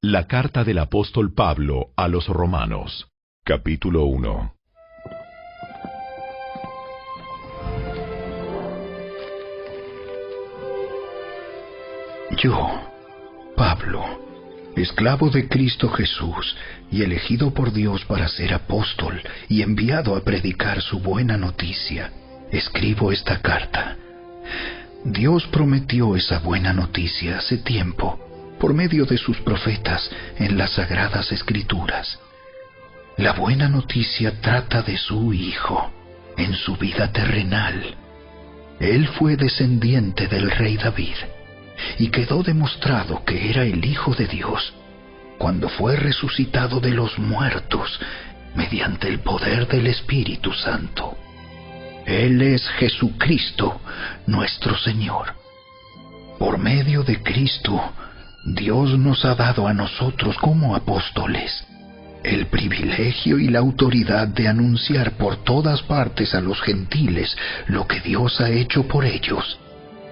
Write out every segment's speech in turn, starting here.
La carta del apóstol Pablo a los Romanos, capítulo 1. Yo, Pablo, esclavo de Cristo Jesús y elegido por Dios para ser apóstol y enviado a predicar su buena noticia, escribo esta carta. Dios prometió esa buena noticia hace tiempo, por medio de sus profetas en las Sagradas Escrituras. La buena noticia trata de su Hijo en su vida terrenal. Él fue descendiente del rey David, y quedó demostrado que era el Hijo de Dios cuando fue resucitado de los muertos mediante el poder del Espíritu Santo. Él es Jesucristo, nuestro Señor. Por medio de Cristo, Dios nos ha dado a nosotros como apóstoles el privilegio y la autoridad de anunciar por todas partes a los gentiles lo que Dios ha hecho por ellos,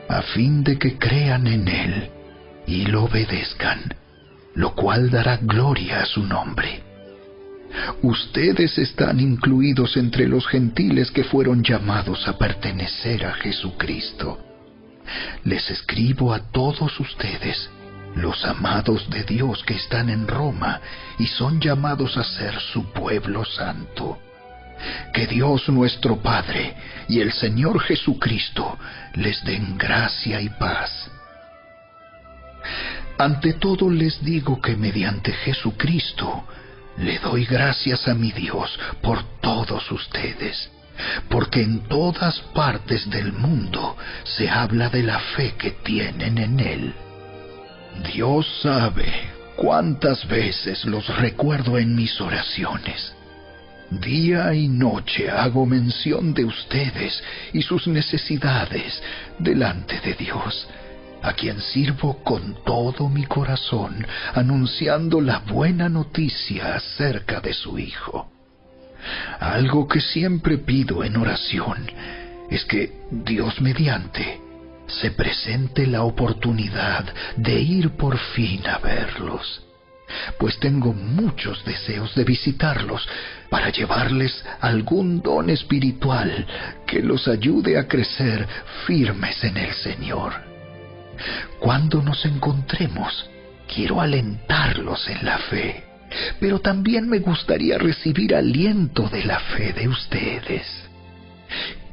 a fin de que crean en Él y lo obedezcan, lo cual dará gloria a su nombre. Ustedes están incluidos entre los gentiles que fueron llamados a pertenecer a Jesucristo. Les escribo a todos ustedes, los amados de Dios que están en Roma y son llamados a ser su pueblo santo. Que Dios nuestro Padre y el Señor Jesucristo les den gracia y paz. Ante todo les digo que mediante Jesucristo le doy gracias a mi Dios por todos ustedes, porque en todas partes del mundo se habla de la fe que tienen en Él. Dios sabe cuántas veces los recuerdo en mis oraciones. Día y noche hago mención de ustedes y sus necesidades delante de Dios, a quien sirvo con todo mi corazón, anunciando la buena noticia acerca de su Hijo. Algo que siempre pido en oración es que, Dios mediante, se presente la oportunidad de ir por fin a verlos, pues tengo muchos deseos de visitarlos para llevarles algún don espiritual que los ayude a crecer firmes en el Señor. Cuando nos encontremos, quiero alentarlos en la fe, pero también me gustaría recibir aliento de la fe de ustedes.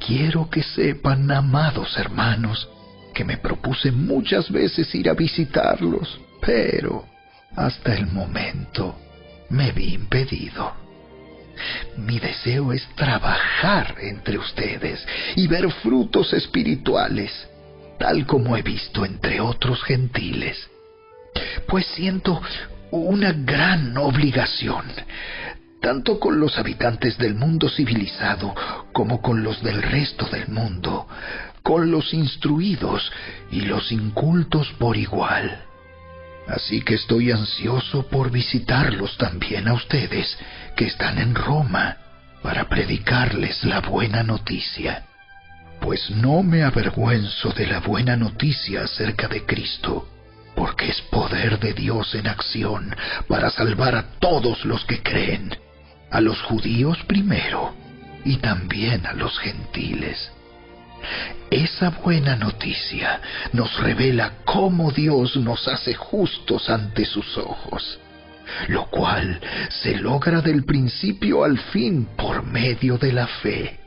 Quiero que sepan, amados hermanos, que me propuse muchas veces ir a visitarlos, pero hasta el momento me vi impedido. Mi deseo es trabajar entre ustedes y ver frutos espirituales, tal como he visto entre otros gentiles, pues siento una gran obligación, tanto con los habitantes del mundo civilizado como con los del resto del mundo, con los instruidos y los incultos por igual. Así que estoy ansioso por visitarlos también a ustedes que están en Roma para predicarles la buena noticia. Pues no me avergüenzo de la buena noticia acerca de Cristo, porque es poder de Dios en acción para salvar a todos los que creen, a los judíos primero y también a los gentiles. Esa buena noticia nos revela cómo Dios nos hace justos ante sus ojos, lo cual se logra del principio al fin por medio de la fe.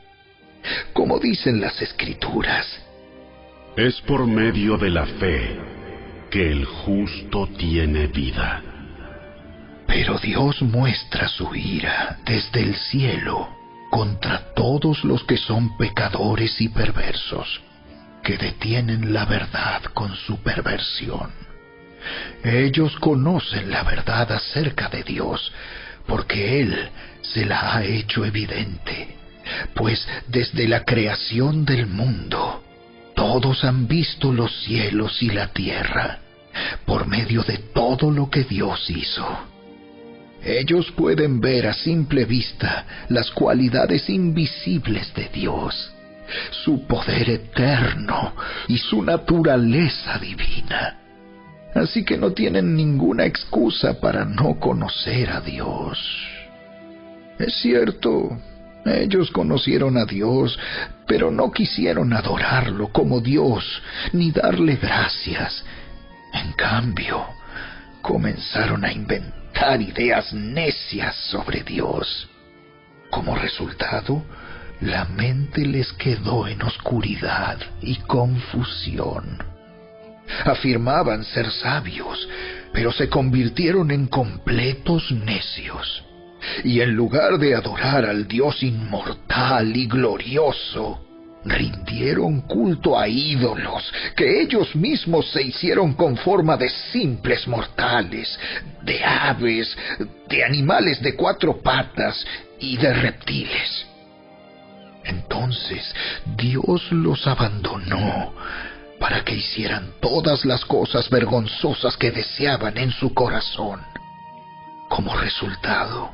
Como dicen las Escrituras, es por medio de la fe que el justo tiene vida. Pero Dios muestra su ira desde el cielo contra todos los que son pecadores y perversos, que detienen la verdad con su perversión. Ellos conocen la verdad acerca de Dios, porque Él se la ha hecho evidente, pues desde la creación del mundo, todos han visto los cielos y la tierra, por medio de todo lo que Dios hizo. Ellos pueden ver a simple vista las cualidades invisibles de Dios, su poder eterno y su naturaleza divina. así que no tienen ninguna excusa para no conocer a Dios. Es cierto, ellos conocieron a Dios, pero no quisieron adorarlo como Dios, ni darle gracias. En cambio, comenzaron a inventar ideas necias sobre Dios. Como resultado, la mente les quedó en oscuridad y confusión. Afirmaban ser sabios, pero se convirtieron en completos necios. Y en lugar de adorar al Dios inmortal y glorioso, rindieron culto a ídolos que ellos mismos se hicieron con forma de simples mortales, de aves, de animales de 4 patas y de reptiles. Entonces Dios los abandonó para que hicieran todas las cosas vergonzosas que deseaban en su corazón. Como resultado,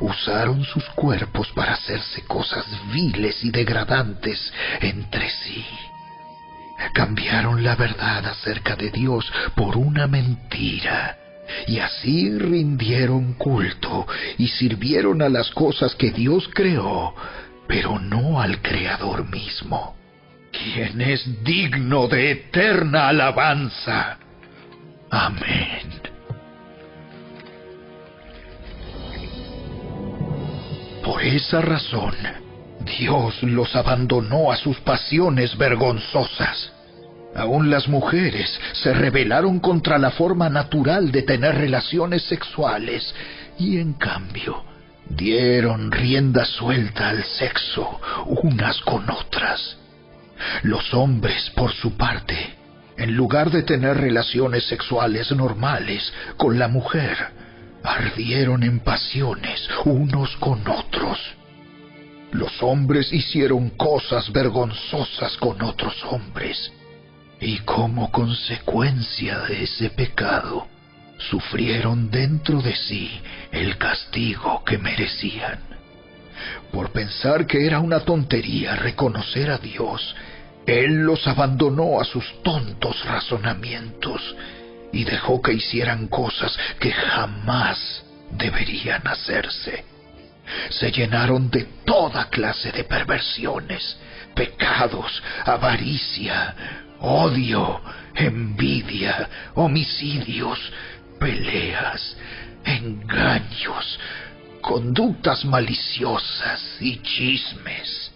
usaron sus cuerpos para hacerse cosas viles y degradantes entre sí. Cambiaron la verdad acerca de Dios por una mentira, y así rindieron culto y sirvieron a las cosas que Dios creó, pero no al Creador mismo, quien es digno de eterna alabanza. Amén. Por esa razón, Dios los abandonó a sus pasiones vergonzosas. Aún las mujeres se rebelaron contra la forma natural de tener relaciones sexuales y, en cambio, dieron rienda suelta al sexo unas con otras. Los hombres, por su parte, en lugar de tener relaciones sexuales normales con la mujer, ardieron en pasiones unos con otros. Los hombres hicieron cosas vergonzosas con otros hombres, y como consecuencia de ese pecado, sufrieron dentro de sí el castigo que merecían. Por pensar que era una tontería reconocer a Dios, Él los abandonó a sus tontos razonamientos y dejó que hicieran cosas que jamás deberían hacerse. Se llenaron de toda clase de perversiones, pecados, avaricia, odio, envidia, homicidios, peleas, engaños, conductas maliciosas y chismes.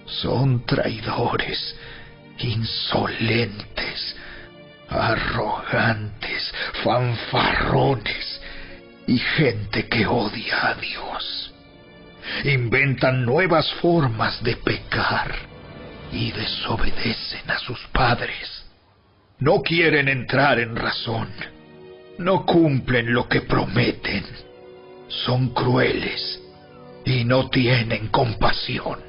Son traidores, insolentes, arrogantes, fanfarrones y gente que odia a Dios. Inventan nuevas formas de pecar y desobedecen a sus padres. No quieren entrar en razón. No cumplen lo que prometen. Son crueles y no tienen compasión.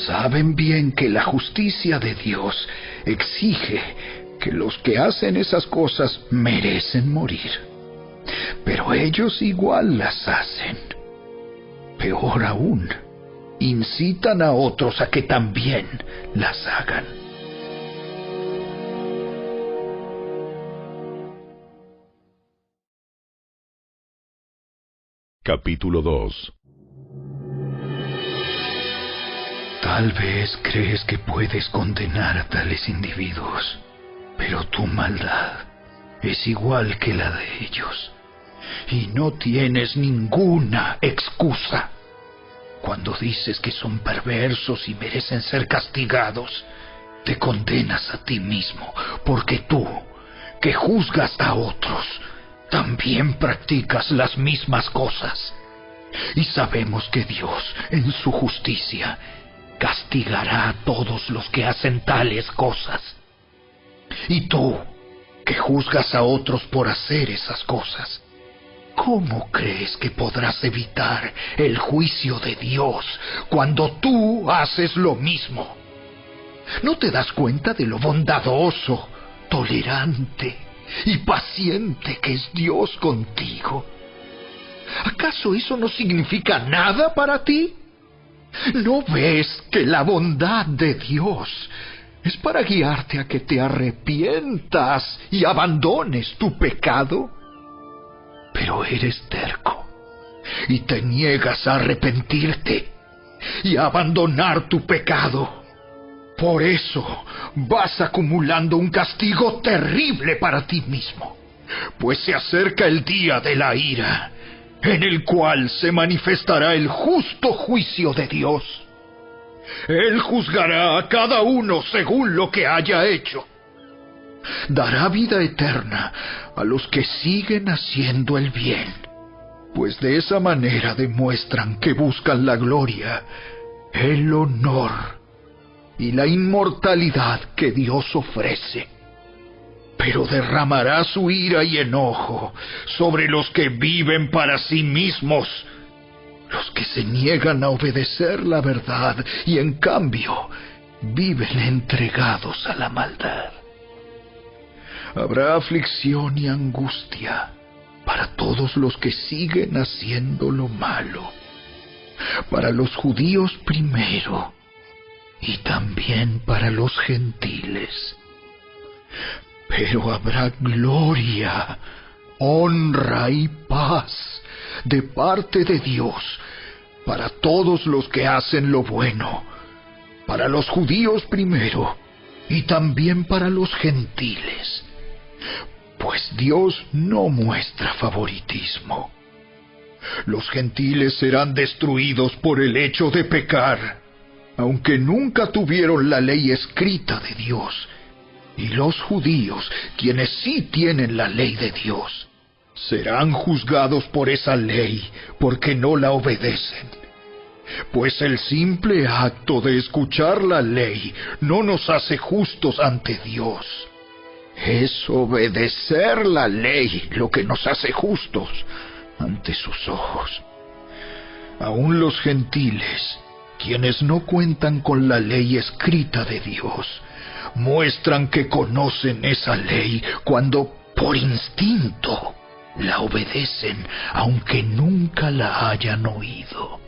Saben bien que la justicia de Dios exige que los que hacen esas cosas merecen morir. Pero ellos igual las hacen. Peor aún, incitan a otros a que también las hagan. Capítulo 2. Tal vez crees que puedes condenar a tales individuos, pero tu maldad es igual que la de ellos, y no tienes ninguna excusa. Cuando dices que son perversos y merecen ser castigados, te condenas a ti mismo, porque tú, que juzgas a otros, también practicas las mismas cosas. Y sabemos que Dios, en su justicia, castigará a todos los que hacen tales cosas. Y tú, que juzgas a otros por hacer esas cosas, ¿cómo crees que podrás evitar el juicio de Dios cuando tú haces lo mismo? ¿No te das cuenta de lo bondadoso, tolerante y paciente que es Dios contigo? ¿Acaso eso no significa nada para ti? ¿No ves que la bondad de Dios ¿Es para guiarte a que te arrepientas y abandones tu pecado? Pero eres terco y te niegas a arrepentirte y a abandonar tu pecado. Por eso vas acumulando un castigo terrible para ti mismo, pues se acerca el día de la ira, en el cual se manifestará el justo juicio de Dios. Él juzgará a cada uno según lo que haya hecho. Dará vida eterna a los que siguen haciendo el bien, pues de esa manera demuestran que buscan la gloria, el honor y la inmortalidad que Dios ofrece. Pero derramará su ira y enojo sobre los que viven para sí mismos, los que se niegan a obedecer la verdad y en cambio viven entregados a la maldad. Habrá aflicción y angustia para todos los que siguen haciendo lo malo, para los judíos primero y también para los gentiles. Pero habrá gloria, honra y paz de parte de Dios para todos los que hacen lo bueno, para los judíos primero y también para los gentiles, pues Dios no muestra favoritismo. Los gentiles serán destruidos por el hecho de pecar, aunque nunca tuvieron la ley escrita de Dios, y los judíos, quienes sí tienen la ley de Dios, serán juzgados por esa ley porque no la obedecen. Pues el simple acto de escuchar la ley no nos hace justos ante Dios. Es obedecer la ley lo que nos hace justos ante sus ojos. Aún los gentiles, quienes no cuentan con la ley escrita de Dios, muestran que conocen esa ley cuando, por instinto, la obedecen, aunque nunca la hayan oído.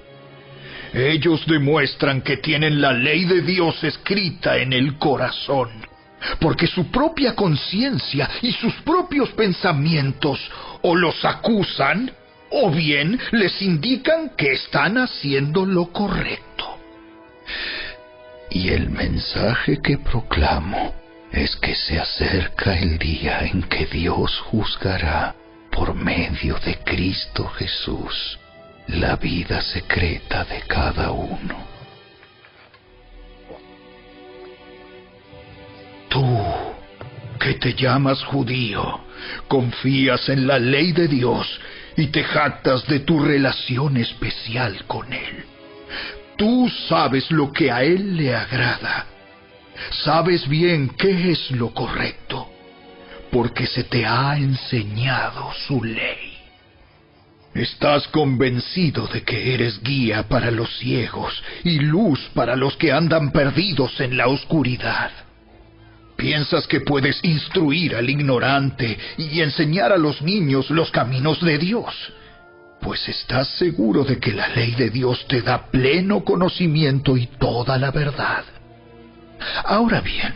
Ellos demuestran que tienen la ley de Dios escrita en el corazón, porque su propia conciencia y sus propios pensamientos o los acusan, o bien les indican que están haciendo lo correcto. Y el mensaje que proclamo es que se acerca el día en que Dios juzgará por medio de Cristo Jesús la vida secreta de cada uno. Tú, que te llamas judío, confías en la ley de Dios y te jactas de tu relación especial con Él. Tú sabes lo que a Él le agrada. Sabes bien qué es lo correcto, porque se te ha enseñado su ley. Estás convencido de que eres guía para los ciegos y luz para los que andan perdidos en la oscuridad. Piensas que puedes instruir al ignorante y enseñar a los niños los caminos de Dios, pues estás seguro de que la ley de Dios te da pleno conocimiento y toda la verdad. Ahora bien,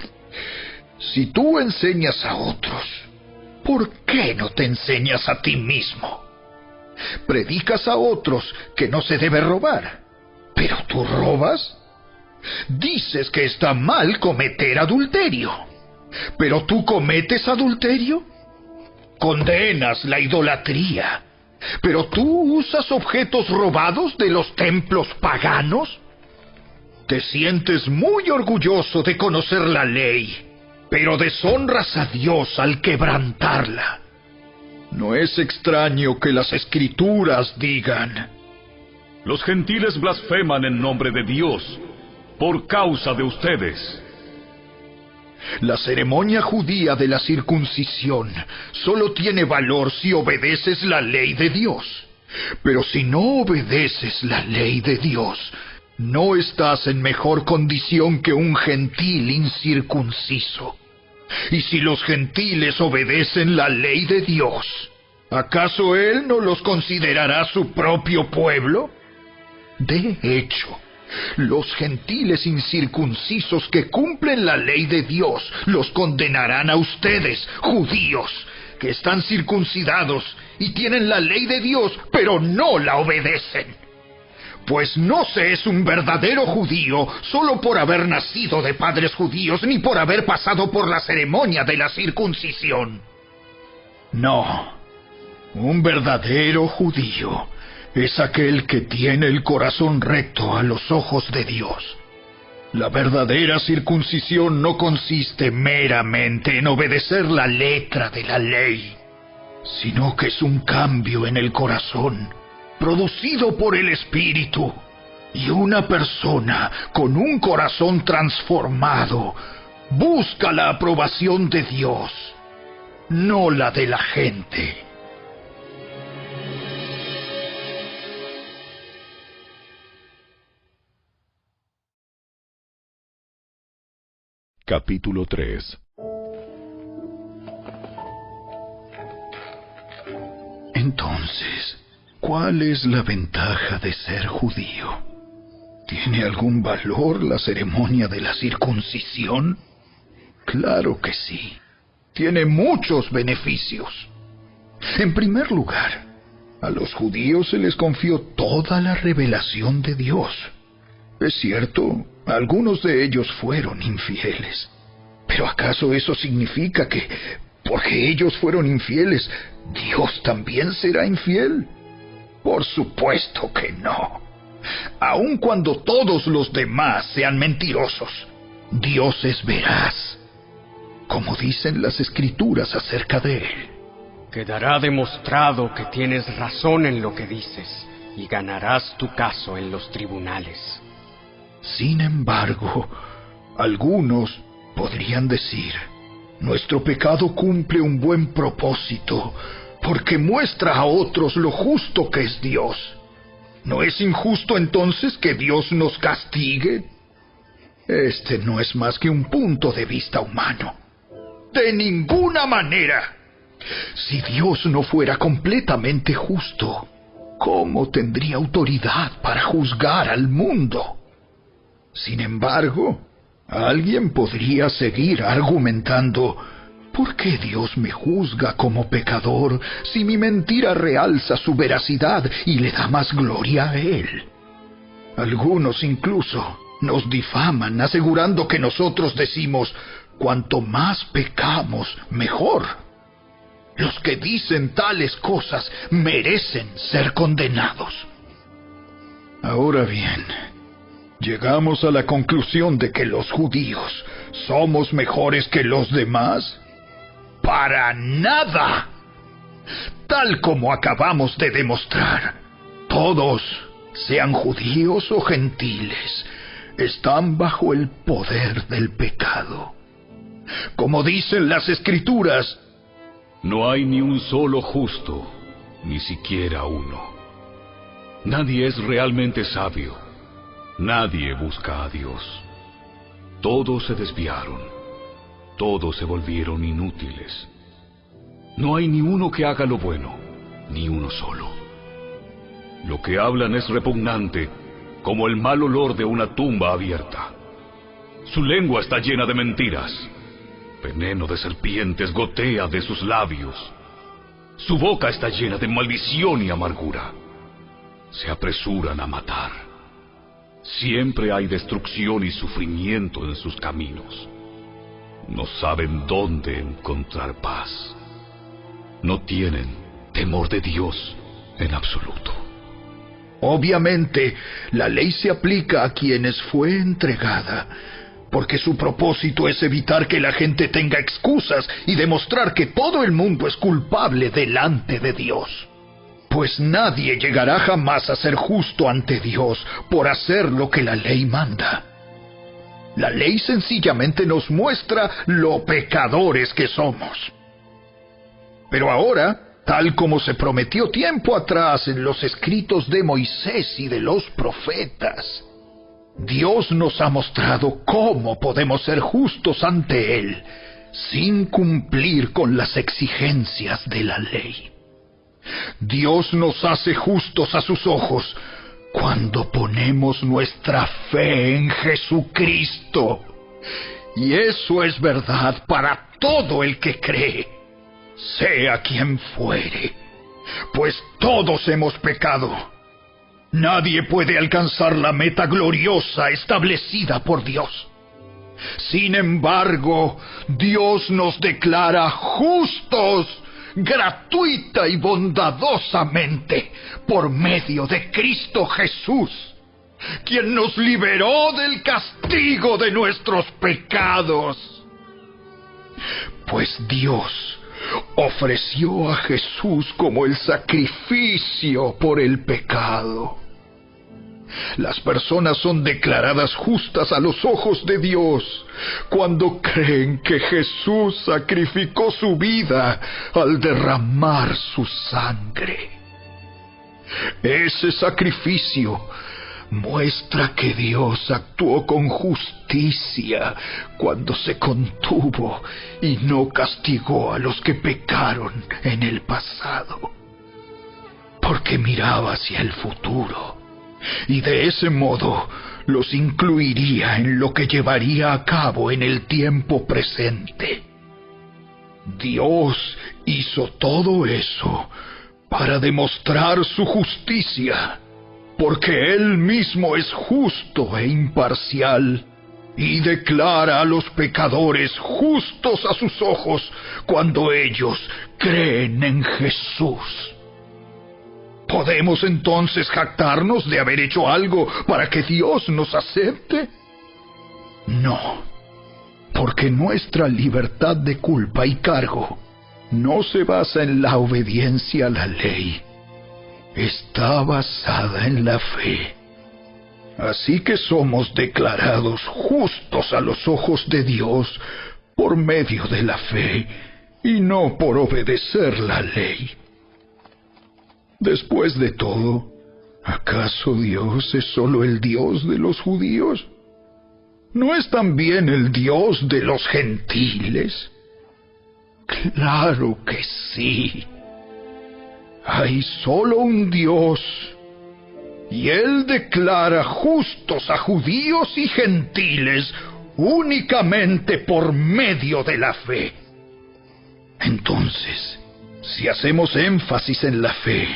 si tú enseñas a otros, ¿por qué no te enseñas a ti mismo? Predicas a otros que no se debe robar, ¿pero tú robas? Dices que está mal cometer adulterio, ¿pero tú cometes adulterio? Condenas la idolatría, ¿pero tú usas objetos robados de los templos paganos? Te sientes muy orgulloso de conocer la ley, pero deshonras a Dios al quebrantarla. No es extraño que las Escrituras digan: los gentiles blasfeman en nombre de Dios por causa de ustedes. La ceremonia judía de la circuncisión solo tiene valor si obedeces la ley de Dios. Pero si no obedeces la ley de Dios, no estás en mejor condición que un gentil incircunciso. Y si los gentiles obedecen la ley de Dios, ¿acaso Él no los considerará su propio pueblo? De hecho, Los gentiles incircuncisos que cumplen la ley de Dios los condenarán a ustedes, judíos, que están circuncidados y tienen la ley de Dios, pero no la obedecen. Pues no se es un verdadero judío solo por haber nacido de padres judíos, ni por haber pasado por la ceremonia de la circuncisión. No, un verdadero judío es aquel que tiene el corazón recto a los ojos de Dios. La verdadera circuncisión no consiste meramente en obedecer la letra de la ley, sino que es un cambio en el corazón, producido por el Espíritu, y una persona con un corazón transformado busca la aprobación de Dios, no la de la gente. Capítulo 3. Entonces, ¿cuál es la ventaja de ser judío? ¿Tiene algún valor la ceremonia de la circuncisión? Claro que sí. Tiene muchos beneficios. En primer lugar, a los judíos se les confió toda la revelación de Dios. Es cierto, algunos de ellos fueron infieles. ¿Pero acaso eso significa que, porque ellos fueron infieles, Dios también será infiel? Por supuesto que no. Aun cuando todos los demás sean mentirosos, Dios es veraz, como dicen las Escrituras acerca de Él. Quedará demostrado que tienes razón en lo que dices, y ganarás tu caso en los tribunales. Sin embargo, algunos podrían decir, nuestro pecado cumple un buen propósito, porque muestra a otros lo justo que es Dios. ¿No es injusto entonces que Dios nos castigue? Este no es más que un punto de vista humano. ¡De ninguna manera! Si Dios no fuera completamente justo, ¿cómo tendría autoridad para juzgar al mundo? Sin embargo, alguien podría seguir argumentando, ¿por qué Dios me juzga como pecador si mi mentira realza su veracidad y le da más gloria a Él? Algunos incluso nos difaman asegurando que nosotros decimos, cuanto más pecamos, mejor. Los que dicen tales cosas merecen ser condenados. Ahora bien, ¿llegamos a la conclusión de que los judíos somos mejores que los demás? ¡Para nada! Tal como acabamos de demostrar, todos, sean judíos o gentiles, están bajo el poder del pecado. Como dicen las Escrituras, no hay ni un solo justo, ni siquiera uno. Nadie es realmente sabio. Nadie busca a Dios. Todos se desviaron. Todos se volvieron inútiles. No hay ni uno que haga lo bueno, ni uno solo. Lo que hablan es repugnante, como el mal olor de una tumba abierta. Su lengua está llena de mentiras. Veneno de serpientes gotea de sus labios. Su boca está llena de maldición y amargura. Se apresuran a matar. Siempre hay destrucción y sufrimiento en sus caminos. No saben dónde encontrar paz. No tienen temor de Dios en absoluto. Obviamente, la ley se aplica a quienes fue entregada, porque su propósito es evitar que la gente tenga excusas y demostrar que todo el mundo es culpable delante de Dios. Pues nadie llegará jamás a ser justo ante Dios por hacer lo que la ley manda. La ley sencillamente nos muestra lo pecadores que somos. Pero ahora, tal como se prometió tiempo atrás en los escritos de Moisés y de los profetas, Dios nos ha mostrado cómo podemos ser justos ante Él sin cumplir con las exigencias de la ley. Dios nos hace justos a sus ojos cuando ponemos nuestra fe en Jesucristo. Y eso es verdad para todo el que cree, sea quien fuere, pues todos hemos pecado. Nadie puede alcanzar la meta gloriosa establecida por Dios. Sin embargo, Dios nos declara justos, gratuita y bondadosamente, por medio de Cristo Jesús, quien nos liberó del castigo de nuestros pecados. Pues Dios ofreció a Jesús como el sacrificio por el pecado. Las personas son declaradas justas a los ojos de Dios cuando creen que Jesús sacrificó su vida al derramar su sangre. Ese sacrificio muestra que Dios actuó con justicia cuando se contuvo y no castigó a los que pecaron en el pasado, porque miraba hacia el futuro y de ese modo los incluiría en lo que llevaría a cabo en el tiempo presente. Dios hizo todo eso para demostrar su justicia, porque Él mismo es justo e imparcial, y declara a los pecadores justos a sus ojos cuando ellos creen en Jesús. ¿Podemos entonces jactarnos de haber hecho algo para que Dios nos acepte? No, porque nuestra libertad de culpa y cargo no se basa en la obediencia a la ley. Está basada en la fe. Así que somos declarados justos a los ojos de Dios por medio de la fe y no por obedecer la ley. Después de todo, ¿acaso Dios es solo el Dios de los judíos? ¿No es también el Dios de los gentiles? Claro que sí. Hay solo un Dios, y Él declara justos a judíos y gentiles únicamente por medio de la fe. Entonces, si hacemos énfasis en la fe,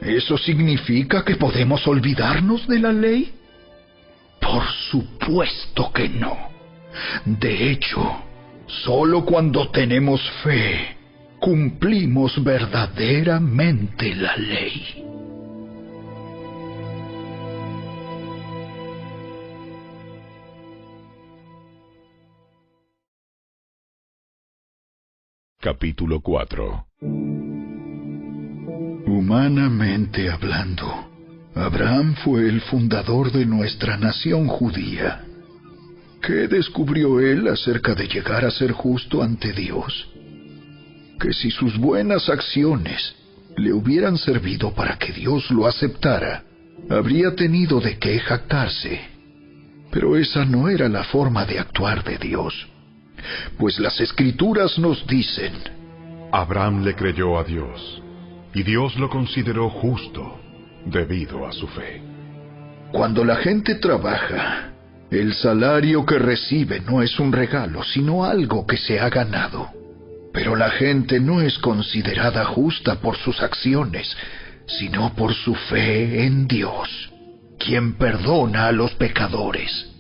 ¿eso significa que podemos olvidarnos de la ley? Por supuesto que no. De hecho, solo cuando tenemos fe, cumplimos verdaderamente la ley. Capítulo 4. Humanamente hablando, Abraham fue el fundador de nuestra nación judía. ¿Qué descubrió él acerca de llegar a ser justo ante Dios? Que si sus buenas acciones le hubieran servido para que Dios lo aceptara, habría tenido de qué jactarse. Pero esa no era la forma de actuar de Dios, pues las Escrituras nos dicen: Abraham le creyó a Dios, y Dios lo consideró justo debido a su fe. Cuando la gente trabaja, el salario que recibe no es un regalo, sino algo que se ha ganado. Pero la gente no es considerada justa por sus acciones, sino por su fe en Dios, quien perdona a los pecadores.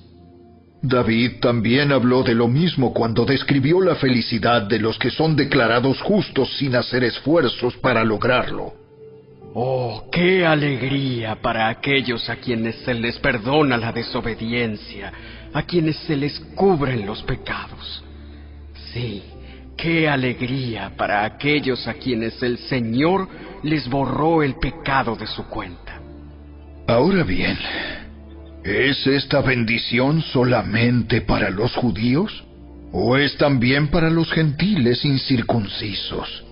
David también habló de lo mismo cuando describió la felicidad de los que son declarados justos sin hacer esfuerzos para lograrlo. Oh, qué alegría para aquellos a quienes se les perdona la desobediencia, a quienes se les cubren los pecados. Sí, qué alegría para aquellos a quienes el Señor les borró el pecado de su cuenta. Ahora bien, ¿es esta bendición solamente para los judíos? ¿O es también para los gentiles incircuncisos?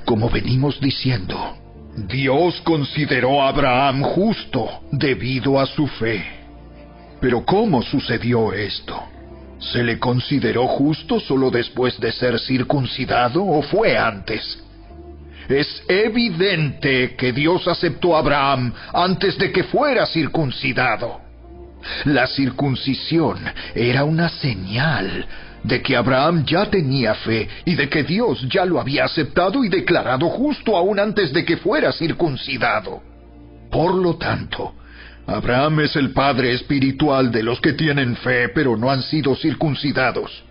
Como venimos diciendo, Dios consideró a Abraham justo debido a su fe. Pero ¿cómo sucedió esto? ¿Se le consideró justo solo después de ser circuncidado o fue antes? Es evidente que Dios aceptó a Abraham antes de que fuera circuncidado. La circuncisión era una señal de que Abraham ya tenía fe y de que Dios ya lo había aceptado y declarado justo aún antes de que fuera circuncidado. Por lo tanto, Abraham es el padre espiritual de los que tienen fe pero no han sido circuncidados.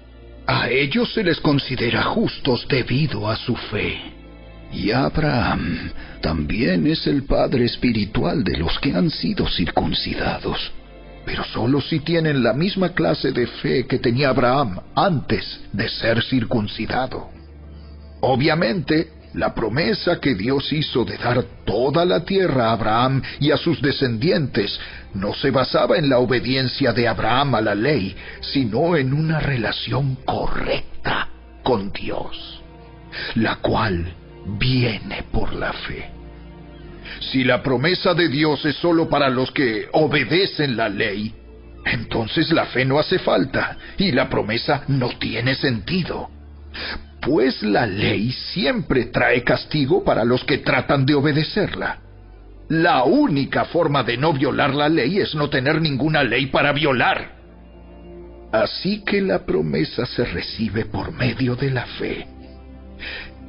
A ellos se les considera justos debido a su fe. Y Abraham también es el padre espiritual de los que han sido circuncidados, pero solo si tienen la misma clase de fe que tenía Abraham antes de ser circuncidado. Obviamente, la promesa que Dios hizo de dar toda la tierra a Abraham y a sus descendientes no se basaba en la obediencia de Abraham a la ley, sino en una relación correcta con Dios, la cual viene por la fe. Si la promesa de Dios es solo para los que obedecen la ley, entonces la fe no hace falta y la promesa no tiene sentido. Pues la ley siempre trae castigo para los que tratan de obedecerla. La única forma de no violar la ley es no tener ninguna ley para violar. Así que la promesa se recibe por medio de la fe.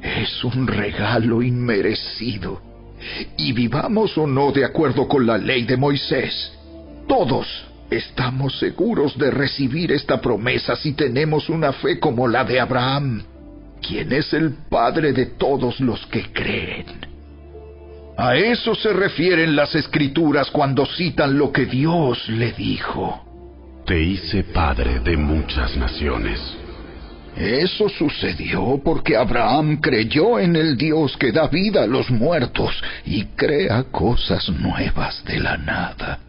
Es un regalo inmerecido. Y vivamos o no de acuerdo con la ley de Moisés, todos estamos seguros de recibir esta promesa si tenemos una fe como la de Abraham, quien es el padre de todos los que creen. A eso se refieren las Escrituras cuando citan lo que Dios le dijo: Te hice padre de muchas naciones. Eso sucedió porque Abraham creyó en el Dios que da vida a los muertos y crea cosas nuevas de la nada.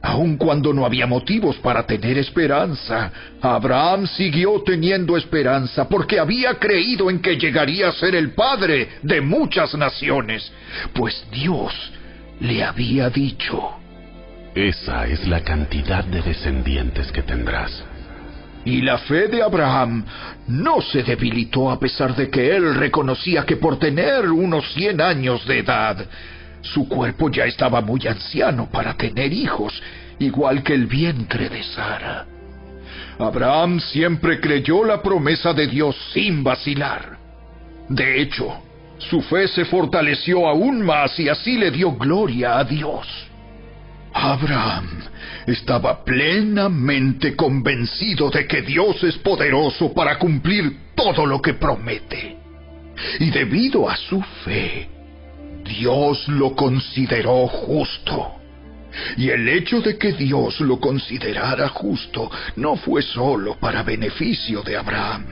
Aun cuando no había motivos para tener esperanza, Abraham siguió teniendo esperanza porque había creído en que llegaría a ser el padre de muchas naciones, pues Dios le había dicho: Esa es la cantidad de descendientes que tendrás. Y la fe de Abraham no se debilitó a pesar de que él reconocía que por tener unos 100 años de edad, su cuerpo ya estaba muy anciano para tener hijos, igual que el vientre de Sara. Abraham siempre creyó la promesa de Dios sin vacilar. De hecho, su fe se fortaleció aún más y así le dio gloria a Dios. Abraham estaba plenamente convencido de que Dios es poderoso para cumplir todo lo que promete. Y debido a su fe, Dios lo consideró justo. Y el hecho de que Dios lo considerara justo no fue solo para beneficio de Abraham,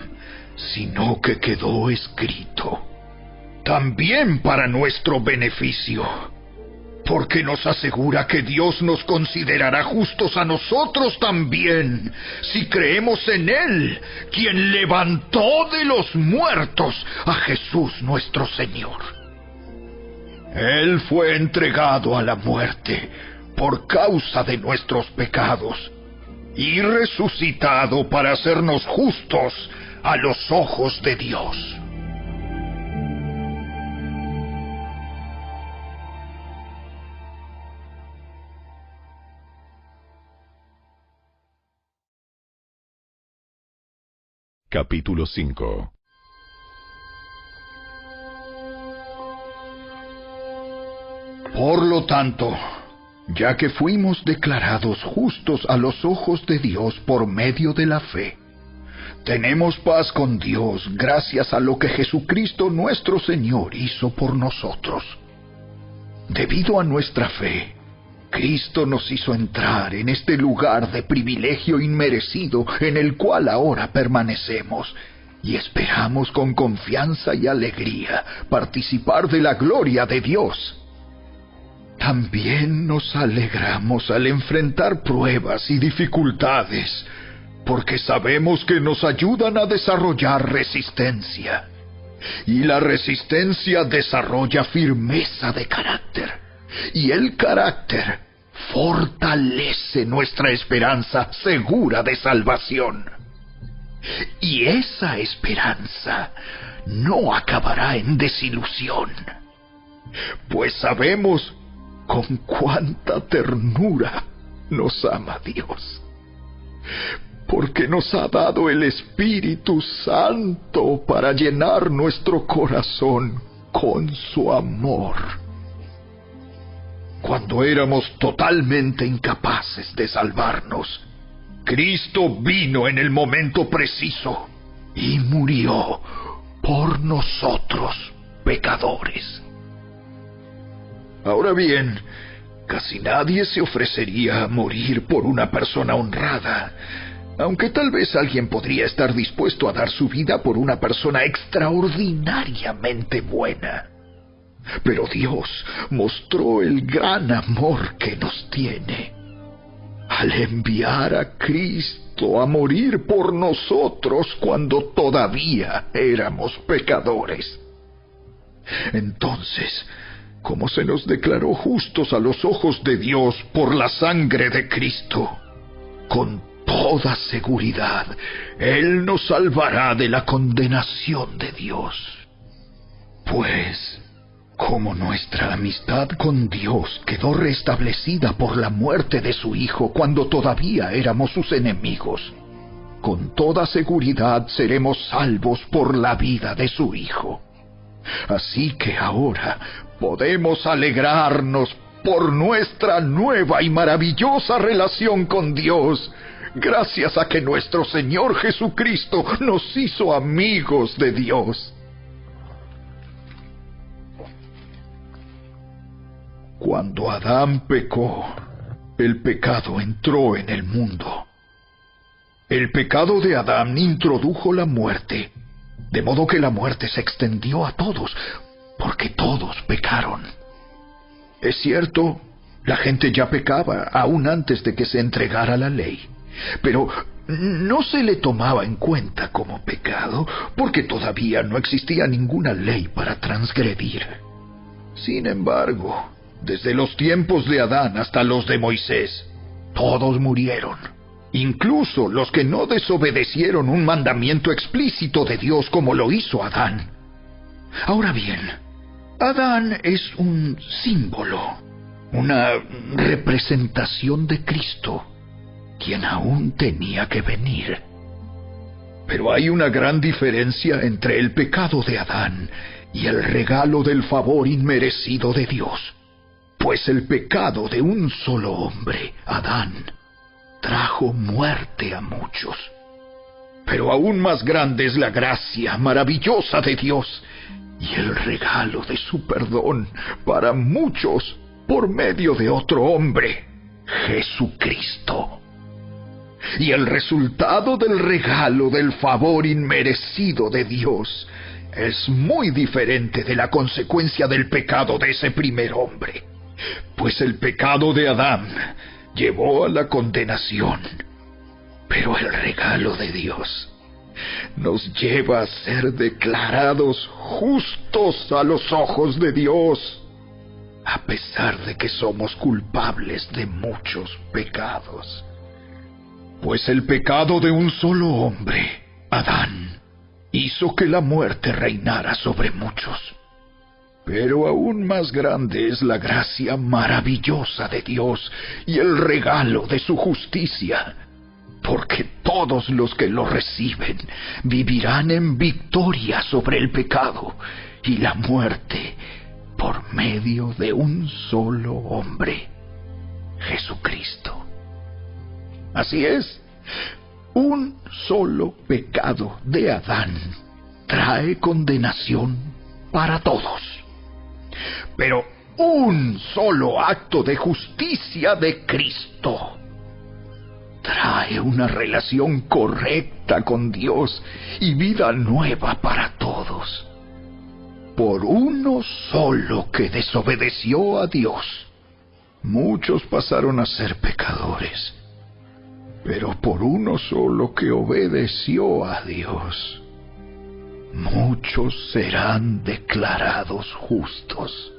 sino que quedó escrito también para nuestro beneficio, porque nos asegura que Dios nos considerará justos a nosotros también, si creemos en Él, quien levantó de los muertos a Jesús nuestro Señor. Él fue entregado a la muerte por causa de nuestros pecados y resucitado para hacernos justos a los ojos de Dios. Capítulo 5. Por lo tanto, ya que fuimos declarados justos a los ojos de Dios por medio de la fe, tenemos paz con Dios gracias a lo que Jesucristo nuestro Señor hizo por nosotros. Debido a nuestra fe, Cristo nos hizo entrar en este lugar de privilegio inmerecido en el cual ahora permanecemos, y esperamos con confianza y alegría participar de la gloria de Dios. También nos alegramos al enfrentar pruebas y dificultades, porque sabemos que nos ayudan a desarrollar resistencia. Y la resistencia desarrolla firmeza de carácter, y el carácter fortalece nuestra esperanza segura de salvación. Y esa esperanza no acabará en desilusión, pues sabemos con cuánta ternura nos ama Dios, porque nos ha dado el Espíritu Santo para llenar nuestro corazón con su amor. Cuando éramos totalmente incapaces de salvarnos, Cristo vino en el momento preciso y murió por nosotros, pecadores. Ahora bien, casi nadie se ofrecería a morir por una persona honrada, aunque tal vez alguien podría estar dispuesto a dar su vida por una persona extraordinariamente buena. Pero Dios mostró el gran amor que nos tiene al enviar a Cristo a morir por nosotros cuando todavía éramos pecadores. Entonces, como se nos declaró justos a los ojos de Dios por la sangre de Cristo, con toda seguridad, Él nos salvará de la condenación de Dios. Pues, como nuestra amistad con Dios quedó restablecida por la muerte de su Hijo cuando todavía éramos sus enemigos, con toda seguridad seremos salvos por la vida de su Hijo. Así que ahora podemos alegrarnos por nuestra nueva y maravillosa relación con Dios, gracias a que nuestro Señor Jesucristo nos hizo amigos de Dios. Cuando Adán pecó, el pecado entró en el mundo. El pecado de Adán introdujo la muerte, de modo que la muerte se extendió a todos, porque todos pecaron. Es cierto, la gente ya pecaba aún antes de que se entregara la ley, pero no se le tomaba en cuenta como pecado, porque todavía no existía ninguna ley para transgredir. Sin embargo, desde los tiempos de Adán hasta los de Moisés, todos murieron, incluso los que no desobedecieron un mandamiento explícito de Dios como lo hizo Adán. Ahora bien, Adán es un símbolo, una representación de Cristo, quien aún tenía que venir. Pero hay una gran diferencia entre el pecado de Adán y el regalo del favor inmerecido de Dios. Pues el pecado de un solo hombre, Adán, trajo muerte a muchos. Pero aún más grande es la gracia maravillosa de Dios y el regalo de su perdón para muchos por medio de otro hombre, Jesucristo. Y el resultado del regalo del favor inmerecido de Dios es muy diferente de la consecuencia del pecado de ese primer hombre. Pues el pecado de Adán llevó a la condenación, pero el regalo de Dios nos lleva a ser declarados justos a los ojos de Dios, a pesar de que somos culpables de muchos pecados. Pues el pecado de un solo hombre, Adán, hizo que la muerte reinara sobre muchos. Pero aún más grande es la gracia maravillosa de Dios y el regalo de su justicia, porque todos los que lo reciben vivirán en victoria sobre el pecado y la muerte por medio de un solo hombre, Jesucristo. Así es, un solo pecado de Adán trae condenación para todos. Pero un solo acto de justicia de Cristo trae una relación correcta con Dios y vida nueva para todos. Por uno solo que desobedeció a Dios, muchos pasaron a ser pecadores. Pero por uno solo que obedeció a Dios, muchos serán declarados justos.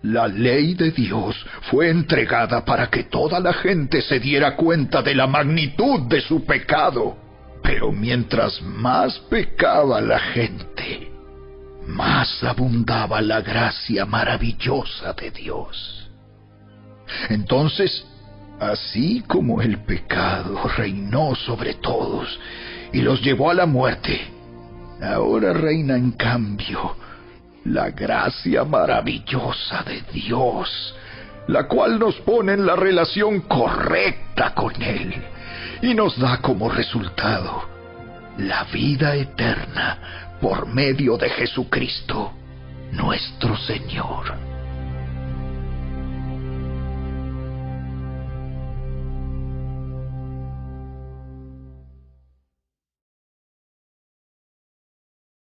La ley de Dios fue entregada para que toda la gente se diera cuenta de la magnitud de su pecado Pero mientras más pecaba la gente, más abundaba la gracia maravillosa de Dios. Entonces, así como el pecado reinó sobre todos y los llevó a la muerte, ahora reina en cambio la gracia maravillosa de Dios, la cual nos pone en la relación correcta con Él y nos da como resultado la vida eterna por medio de Jesucristo, nuestro Señor.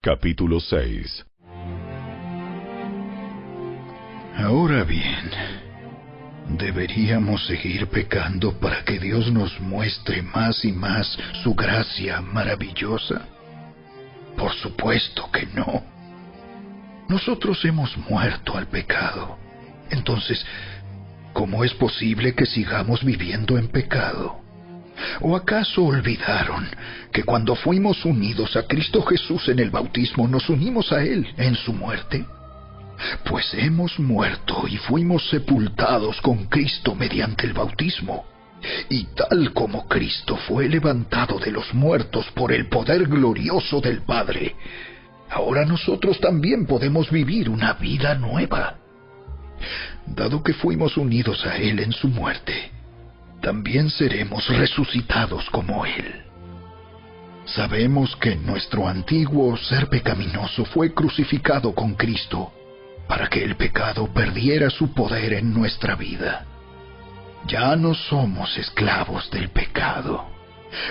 Capítulo 6. Ahora bien, ¿deberíamos seguir pecando para que Dios nos muestre más y más su gracia maravillosa? Por supuesto que no. Nosotros hemos muerto al pecado. Entonces, ¿cómo es posible que sigamos viviendo en pecado? ¿O acaso olvidaron que cuando fuimos unidos a Cristo Jesús en el bautismo, nos unimos a Él en su muerte? Pues hemos muerto y fuimos sepultados con Cristo mediante el bautismo. Y tal como Cristo fue levantado de los muertos por el poder glorioso del Padre, ahora nosotros también podemos vivir una vida nueva. Dado que fuimos unidos a Él en su muerte, también seremos resucitados como Él. Sabemos que nuestro antiguo ser pecaminoso fue crucificado con Cristo para que el pecado perdiera su poder en nuestra vida. Ya no somos esclavos del pecado,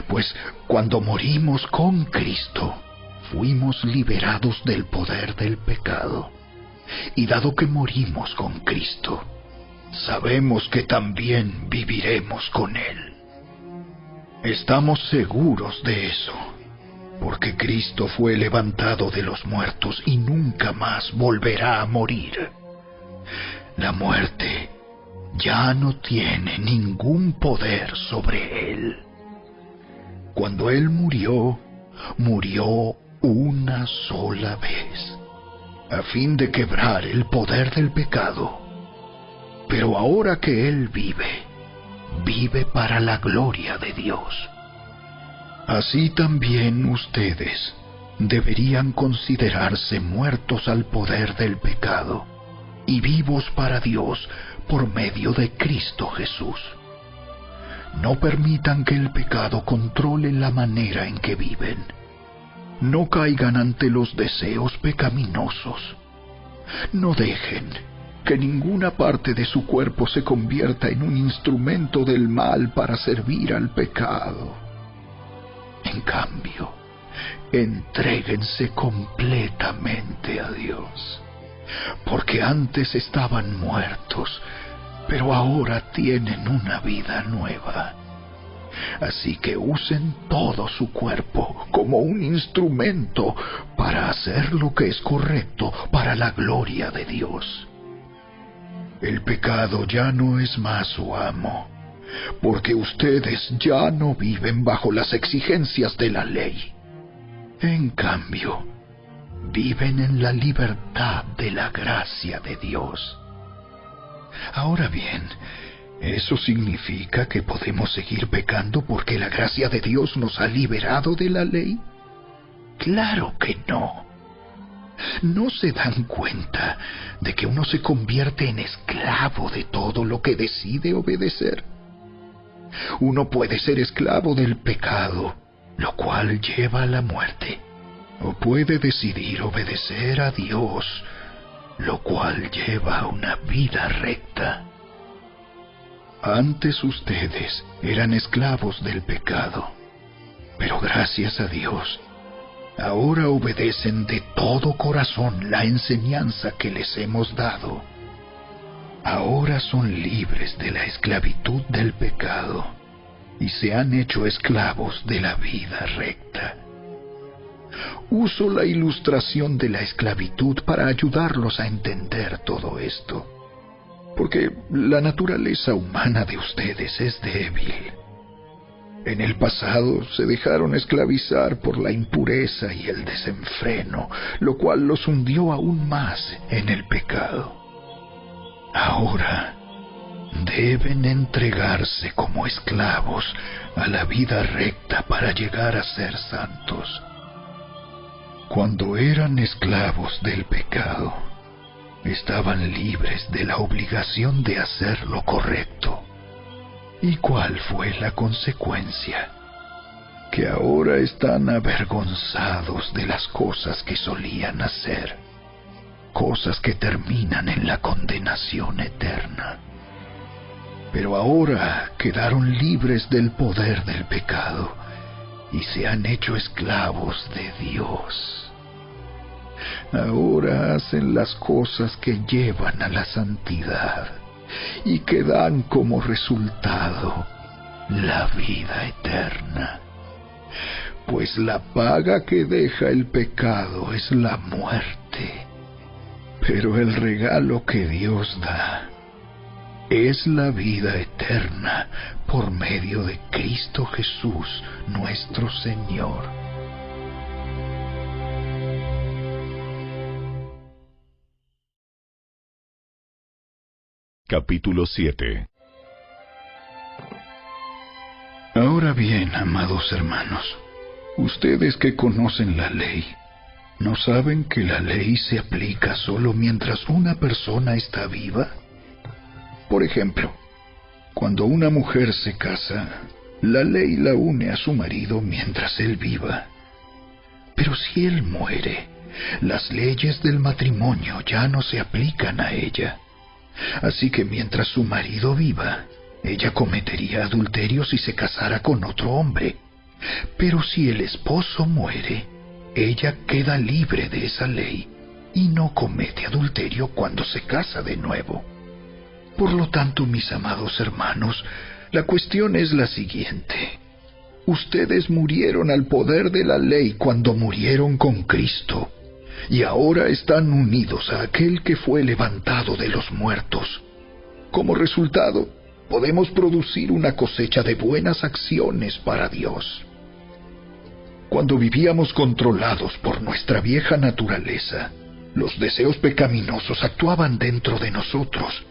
pues cuando morimos con Cristo, fuimos liberados del poder del pecado. Y dado que morimos con Cristo, sabemos que también viviremos con Él. Estamos seguros de eso, porque Cristo fue levantado de los muertos y nunca más volverá a morir. La muerte ya no tiene ningún poder sobre Él. Cuando Él murió, murió una sola vez, a fin de quebrar el poder del pecado. Pero ahora que Él vive, vive para la gloria de Dios. Así también ustedes deberían considerarse muertos al poder del pecado y vivos para Dios por medio de Cristo Jesús. No permitan que el pecado controle la manera en que viven. No caigan ante los deseos pecaminosos. No dejen que ninguna parte de su cuerpo se convierta en un instrumento del mal para servir al pecado. En cambio, entréguense completamente a Dios, porque antes estaban muertos, pero ahora tienen una vida nueva. Así que usen todo su cuerpo como un instrumento para hacer lo que es correcto para la gloria de Dios. El pecado ya no es más su amo, porque ustedes ya no viven bajo las exigencias de la ley. En cambio, viven en la libertad de la gracia de Dios. Ahora bien, ¿eso significa que podemos seguir pecando porque la gracia de Dios nos ha liberado de la ley? Claro que no. ¿No se dan cuenta de que uno se convierte en esclavo de todo lo que decide obedecer? Uno puede ser esclavo del pecado, lo cual lleva a la muerte, o puede decidir obedecer a Dios, lo cual lleva a una vida recta. Antes ustedes eran esclavos del pecado, pero gracias a Dios, ahora obedecen de todo corazón la enseñanza que les hemos dado. Ahora son libres de la esclavitud del pecado y se han hecho esclavos de la vida recta. Uso la ilustración de la esclavitud para ayudarlos a entender todo esto, porque la naturaleza humana de ustedes es débil. En el pasado se dejaron esclavizar por la impureza y el desenfreno, lo cual los hundió aún más en el pecado. Ahora deben entregarse como esclavos a la vida recta para llegar a ser santos. Cuando eran esclavos del pecado, estaban libres de la obligación de hacer lo correcto. ¿Y cuál fue la consecuencia? Que ahora están avergonzados de las cosas que solían hacer, cosas que terminan en la condenación eterna. Pero ahora quedaron libres del poder del pecado y se han hecho esclavos de Dios. Ahora hacen las cosas que llevan a la santidad y que dan como resultado la vida eterna. Pues la paga que deja el pecado es la muerte, pero el regalo que Dios da es la vida eterna por medio de Cristo Jesús, nuestro Señor. Capítulo 7. Ahora bien, amados hermanos, ustedes que conocen la ley, ¿no saben que la ley se aplica solo mientras una persona está viva? Por ejemplo, cuando una mujer se casa, la ley la une a su marido mientras él viva. Pero si él muere, las leyes del matrimonio ya no se aplican a ella. Así que mientras su marido viva, ella cometería adulterio si se casara con otro hombre. Pero si el esposo muere, ella queda libre de esa ley y no comete adulterio cuando se casa de nuevo. Por lo tanto, mis amados hermanos, la cuestión es la siguiente. Ustedes murieron al poder de la ley cuando murieron con Cristo, y ahora están unidos a aquel que fue levantado de los muertos. Como resultado, podemos producir una cosecha de buenas acciones para Dios. Cuando vivíamos controlados por nuestra vieja naturaleza, los deseos pecaminosos actuaban dentro de nosotros,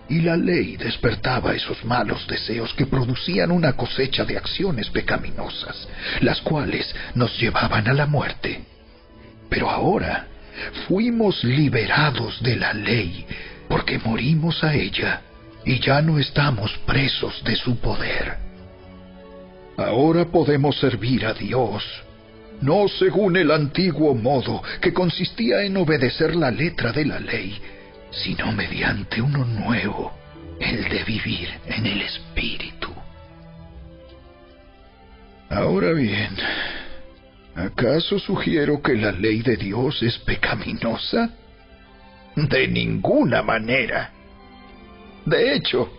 y la ley despertaba esos malos deseos que producían una cosecha de acciones pecaminosas, las cuales nos llevaban a la muerte. Pero ahora fuimos liberados de la ley porque morimos a ella y ya no estamos presos de su poder. Ahora podemos servir a Dios, no según el antiguo modo que consistía en obedecer la letra de la ley, sino mediante uno nuevo, el de vivir en el Espíritu. Ahora bien, ¿acaso sugiero que la ley de Dios es pecaminosa? De ninguna manera. De hecho,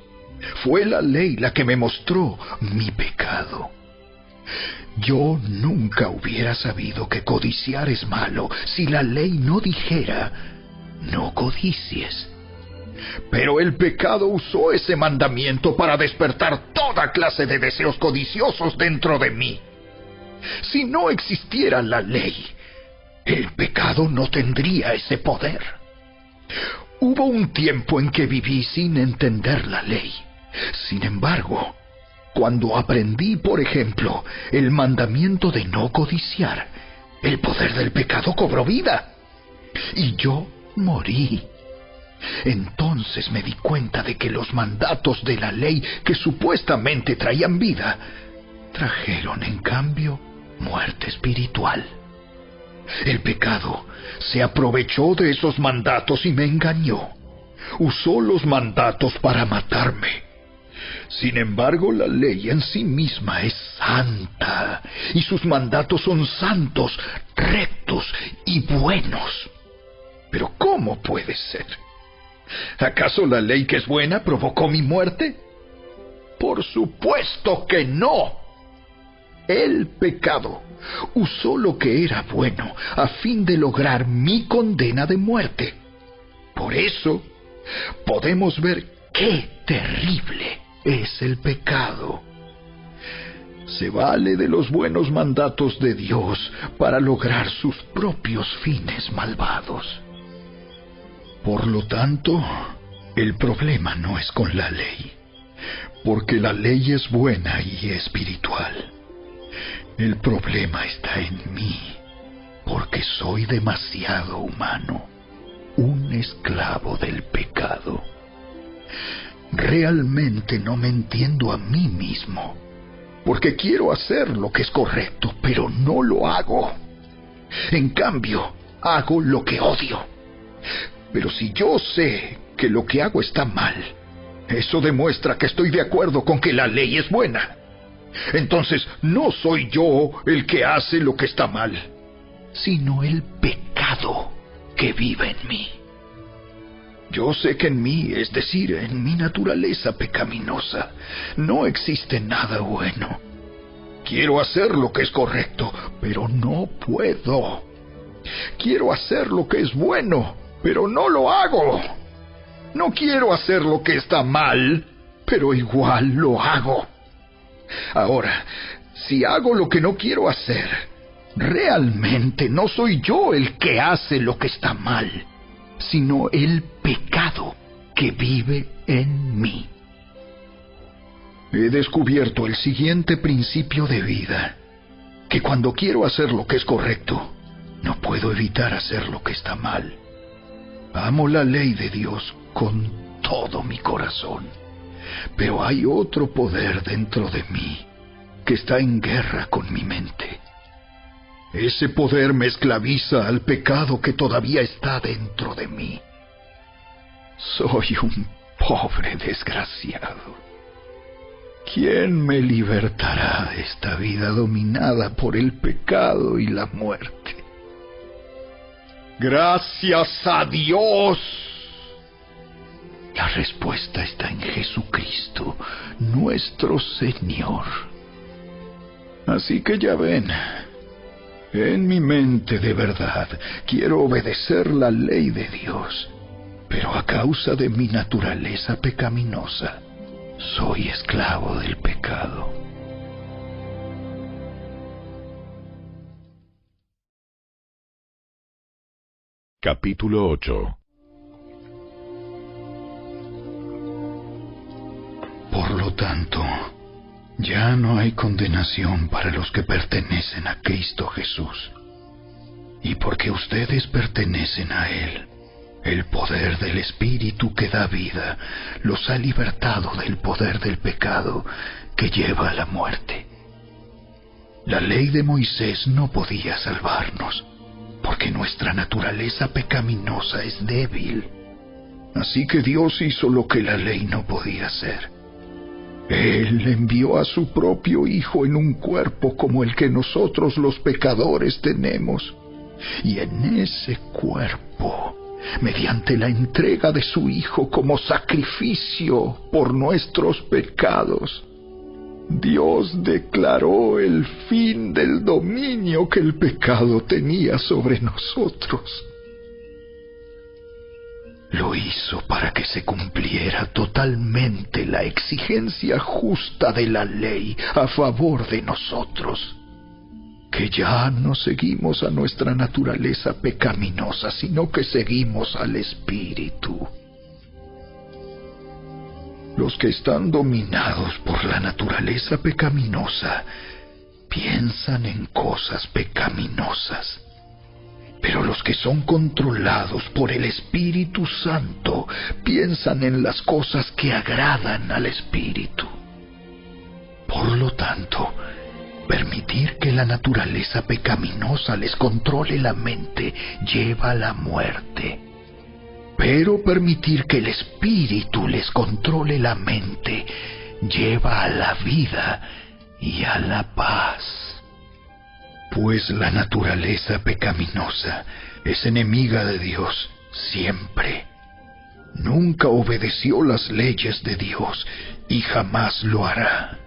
fue la ley la que me mostró mi pecado. Yo nunca hubiera sabido que codiciar es malo si la ley no dijera, no codicies. Pero el pecado usó ese mandamiento para despertar toda clase de deseos codiciosos dentro de mí. Si no existiera la ley, el pecado no tendría ese poder. Hubo un tiempo en que viví sin entender la ley. Sin embargo, cuando aprendí, por ejemplo, el mandamiento de no codiciar, el poder del pecado cobró vida, y yo morí. Entonces me di cuenta de que los mandatos de la ley que supuestamente traían vida, trajeron en cambio muerte espiritual. El pecado se aprovechó de esos mandatos y me engañó. Usó los mandatos para matarme. Sin embargo, la ley en sí misma es santa, y sus mandatos son santos, rectos y buenos. Pero ¿cómo puede ser? ¿Acaso la ley que es buena provocó mi muerte? Por supuesto que no. El pecado usó lo que era bueno a fin de lograr mi condena de muerte. Por eso, podemos ver qué terrible es el pecado. se vale de los buenos mandatos de Dios para lograr sus propios fines malvados. Por lo tanto, el problema no es con la ley, porque la ley es buena y espiritual. El problema está en mí, porque soy demasiado humano, un esclavo del pecado. Realmente no me entiendo a mí mismo, porque quiero hacer lo que es correcto, pero no lo hago. En cambio, hago lo que odio. Pero si yo sé que lo que hago está mal, eso demuestra que estoy de acuerdo con que la ley es buena. Entonces, no soy yo el que hace lo que está mal, sino el pecado que vive en mí. Yo sé que en mí, es decir, en mi naturaleza pecaminosa, no existe nada bueno. Quiero hacer lo que es correcto, pero no puedo. Quiero hacer lo que es bueno, pero no lo hago. No quiero hacer lo que está mal, pero igual lo hago. Ahora, si hago lo que no quiero hacer, realmente no soy yo el que hace lo que está mal, sino el pecado que vive en mí. He descubierto el siguiente principio de vida, que cuando quiero hacer lo que es correcto, no puedo evitar hacer lo que está mal. Amo la ley de Dios con todo mi corazón, pero hay otro poder dentro de mí que está en guerra con mi mente. Ese poder me esclaviza al pecado que todavía está dentro de mí. Soy un pobre desgraciado. ¿Quién me libertará de esta vida dominada por el pecado y la muerte? ¡Gracias a Dios! La respuesta está en Jesucristo, nuestro Señor. Así que ya ven, en mi mente de verdad quiero obedecer la ley de Dios, pero a causa de mi naturaleza pecaminosa, soy esclavo del pecado. Capítulo 8. Por lo tanto, ya no hay condenación para los que pertenecen a Cristo Jesús. Y porque ustedes pertenecen a Él, el poder del Espíritu que da vida los ha libertado del poder del pecado que lleva a la muerte. La ley de Moisés no podía salvarnos, porque nuestra naturaleza pecaminosa es débil. Así que Dios hizo lo que la ley no podía hacer. Él envió a su propio Hijo en un cuerpo como el que nosotros los pecadores tenemos. Y en ese cuerpo, mediante la entrega de su Hijo como sacrificio por nuestros pecados, Dios declaró el fin del dominio que el pecado tenía sobre nosotros. Lo hizo para que se cumpliera totalmente la exigencia justa de la ley a favor de nosotros, que ya no seguimos a nuestra naturaleza pecaminosa, sino que seguimos al Espíritu. Los que están dominados por la naturaleza pecaminosa piensan en cosas pecaminosas. Pero los que son controlados por el Espíritu Santo piensan en las cosas que agradan al Espíritu. Por lo tanto, permitir que la naturaleza pecaminosa les controle la mente lleva a la muerte. Pero permitir que el Espíritu les controle la mente lleva a la vida y a la paz. Pues la naturaleza pecaminosa es enemiga de Dios siempre. Nunca obedeció las leyes de Dios y jamás lo hará.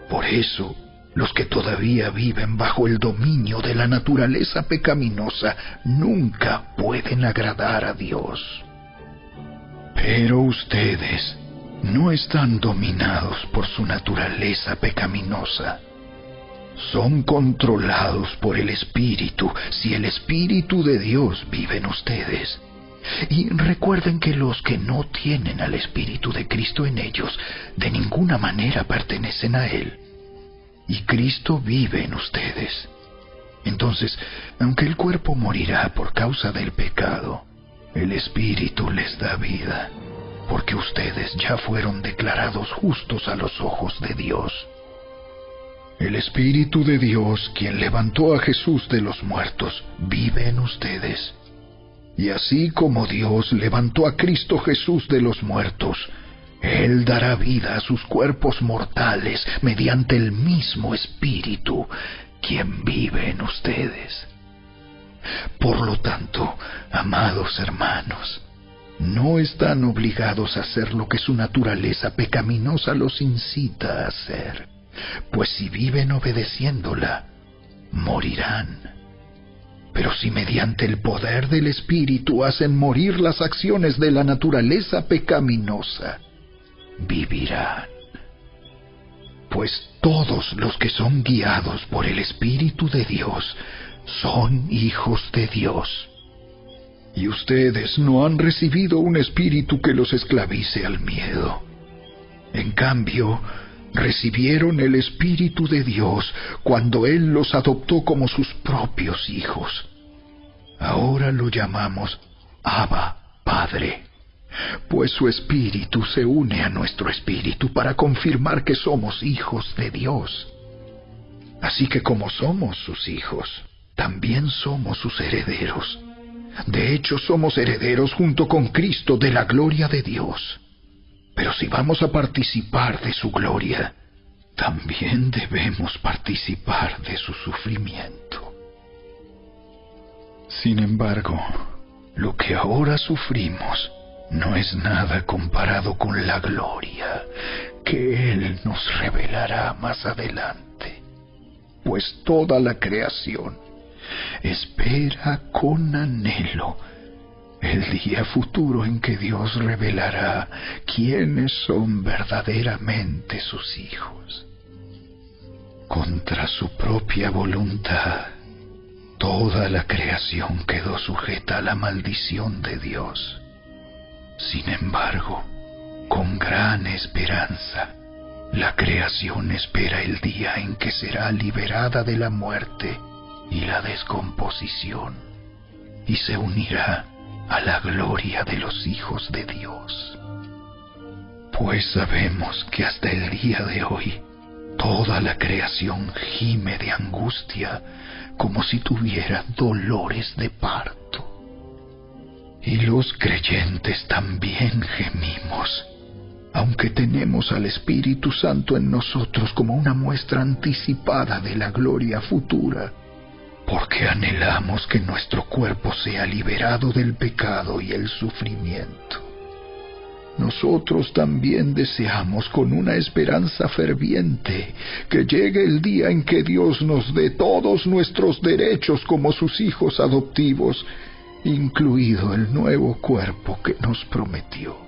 Por eso, los que todavía viven bajo el dominio de la naturaleza pecaminosa nunca pueden agradar a Dios. Pero ustedes no están dominados por su naturaleza pecaminosa, son controlados por el Espíritu, si el Espíritu de Dios vive en ustedes. Y recuerden que los que no tienen al Espíritu de Cristo en ellos, de ninguna manera pertenecen a Él. Y Cristo vive en ustedes. Entonces, aunque el cuerpo morirá por causa del pecado, el Espíritu les da vida, porque ustedes ya fueron declarados justos a los ojos de Dios. El Espíritu de Dios, quien levantó a Jesús de los muertos, vive en ustedes. Y así como Dios levantó a Cristo Jesús de los muertos, Él dará vida a sus cuerpos mortales mediante el mismo Espíritu, quien vive en ustedes. Por lo tanto, amados hermanos, no están obligados a hacer lo que su naturaleza pecaminosa los incita a hacer, pues si viven obedeciéndola, morirán. Pero si mediante el poder del Espíritu hacen morir las acciones de la naturaleza pecaminosa, vivirán. Pues todos los que son guiados por el Espíritu de Dios son hijos de Dios. Y ustedes no han recibido un espíritu que los esclavice al miedo. En cambio, recibieron el Espíritu de Dios cuando Él los adoptó como sus propios hijos. Ahora lo llamamos Abba, Padre, pues su Espíritu se une a nuestro espíritu para confirmar que somos hijos de Dios. Así que como somos sus hijos, también somos sus herederos. De hecho, somos herederos junto con Cristo de la gloria de Dios. Pero si vamos a participar de su gloria, también debemos participar de su sufrimiento. Sin embargo, lo que ahora sufrimos no es nada comparado con la gloria que Él nos revelará más adelante, pues toda la creación espera con anhelo el día futuro en que Dios revelará quiénes son verdaderamente sus hijos. Contra su propia voluntad, toda la creación quedó sujeta a la maldición de Dios. Sin embargo, con gran esperanza, la creación espera el día en que será liberada de la muerte y la descomposición, y se unirá a la gloria de los hijos de Dios. Pues sabemos que hasta el día de hoy, toda la creación gime de angustia, como si tuviera dolores de parto. Y los creyentes también gemimos, aunque tenemos al Espíritu Santo en nosotros como una muestra anticipada de la gloria futura, porque anhelamos que nuestro cuerpo sea liberado del pecado y el sufrimiento. Nosotros también deseamos con una esperanza ferviente que llegue el día en que Dios nos dé todos nuestros derechos como sus hijos adoptivos, incluido el nuevo cuerpo que nos prometió.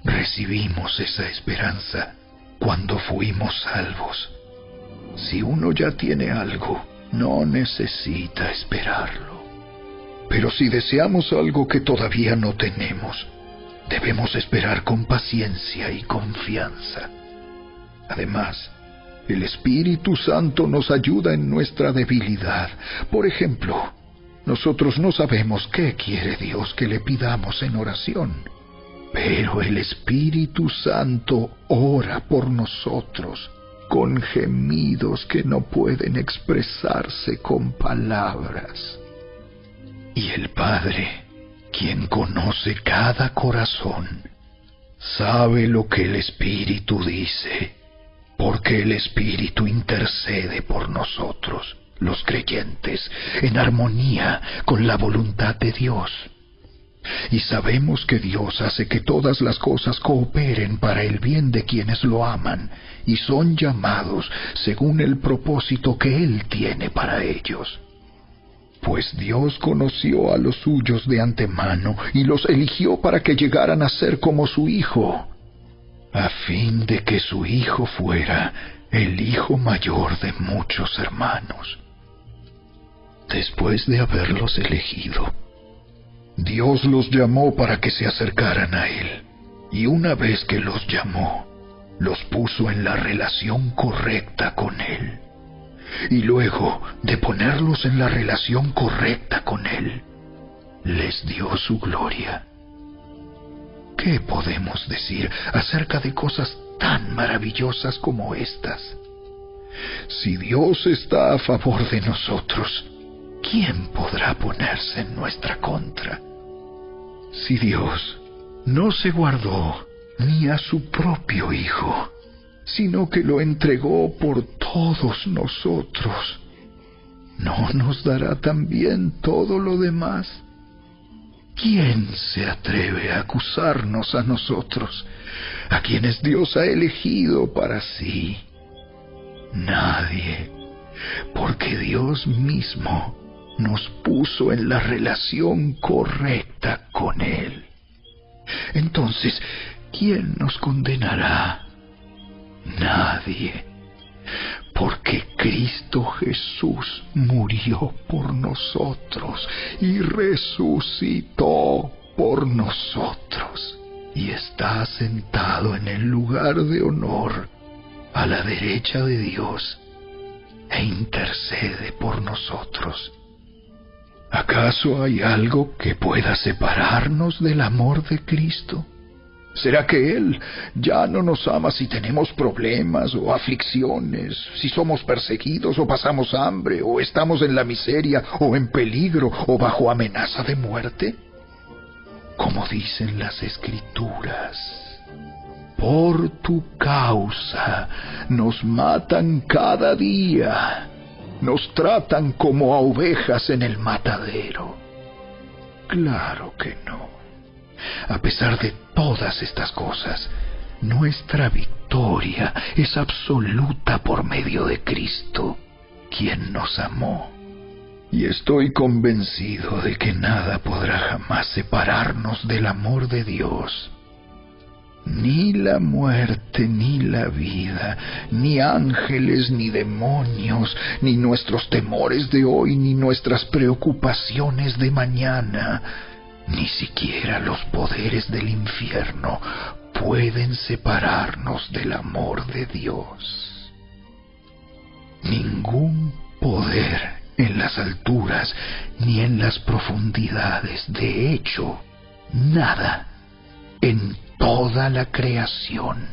Recibimos esa esperanza cuando fuimos salvos. Si uno ya tiene algo, no necesita esperarlo. Pero si deseamos algo que todavía no tenemos, debemos esperar con paciencia y confianza. Además, el Espíritu Santo nos ayuda en nuestra debilidad. Por ejemplo, nosotros no sabemos qué quiere Dios que le pidamos en oración, pero el Espíritu Santo ora por nosotros con gemidos que no pueden expresarse con palabras. Y el Padre, quien conoce cada corazón, sabe lo que el Espíritu dice, porque el Espíritu intercede por nosotros, los creyentes, en armonía con la voluntad de Dios. Y sabemos que Dios hace que todas las cosas cooperen para el bien de quienes lo aman y son llamados según el propósito que Él tiene para ellos. Pues Dios conoció a los suyos de antemano y los eligió para que llegaran a ser como su Hijo, a fin de que su Hijo fuera el hijo mayor de muchos hermanos. Después de haberlos elegido, Dios los llamó para que se acercaran a Él, y una vez que los llamó, los puso en la relación correcta con Él. Y luego de ponerlos en la relación correcta con Él, les dio su gloria. ¿Qué podemos decir acerca de cosas tan maravillosas como estas? Si Dios está a favor de nosotros, ¿quién podrá ponerse en nuestra contra? Si Dios no se guardó ni a su propio Hijo, sino que lo entregó por todos nosotros, ¿no nos dará también todo lo demás? ¿Quién se atreve a acusarnos a nosotros, a quienes Dios ha elegido para sí? Nadie, porque Dios mismo nos puso en la relación correcta con Él. Entonces, ¿quién nos condenará? Nadie, porque Cristo Jesús murió por nosotros y resucitó por nosotros, y está sentado en el lugar de honor a la derecha de Dios, e intercede por nosotros. ¿Acaso hay algo que pueda separarnos del amor de Cristo? ¿Será que Él ya no nos ama si tenemos problemas o aflicciones, si somos perseguidos o pasamos hambre, o estamos en la miseria o en peligro o bajo amenaza de muerte? Como dicen las Escrituras, por tu causa nos matan cada día, nos tratan como a ovejas en el matadero. Claro que no. A pesar de todas estas cosas, nuestra victoria es absoluta por medio de Cristo, quien nos amó. Y estoy convencido de que nada podrá jamás separarnos del amor de Dios. Ni la muerte, ni la vida, ni ángeles, ni demonios, ni nuestros temores de hoy, ni nuestras preocupaciones de mañana, ni siquiera los poderes del infierno pueden separarnos del amor de Dios. Ningún poder en las alturas ni en las profundidades, de hecho, nada en toda la creación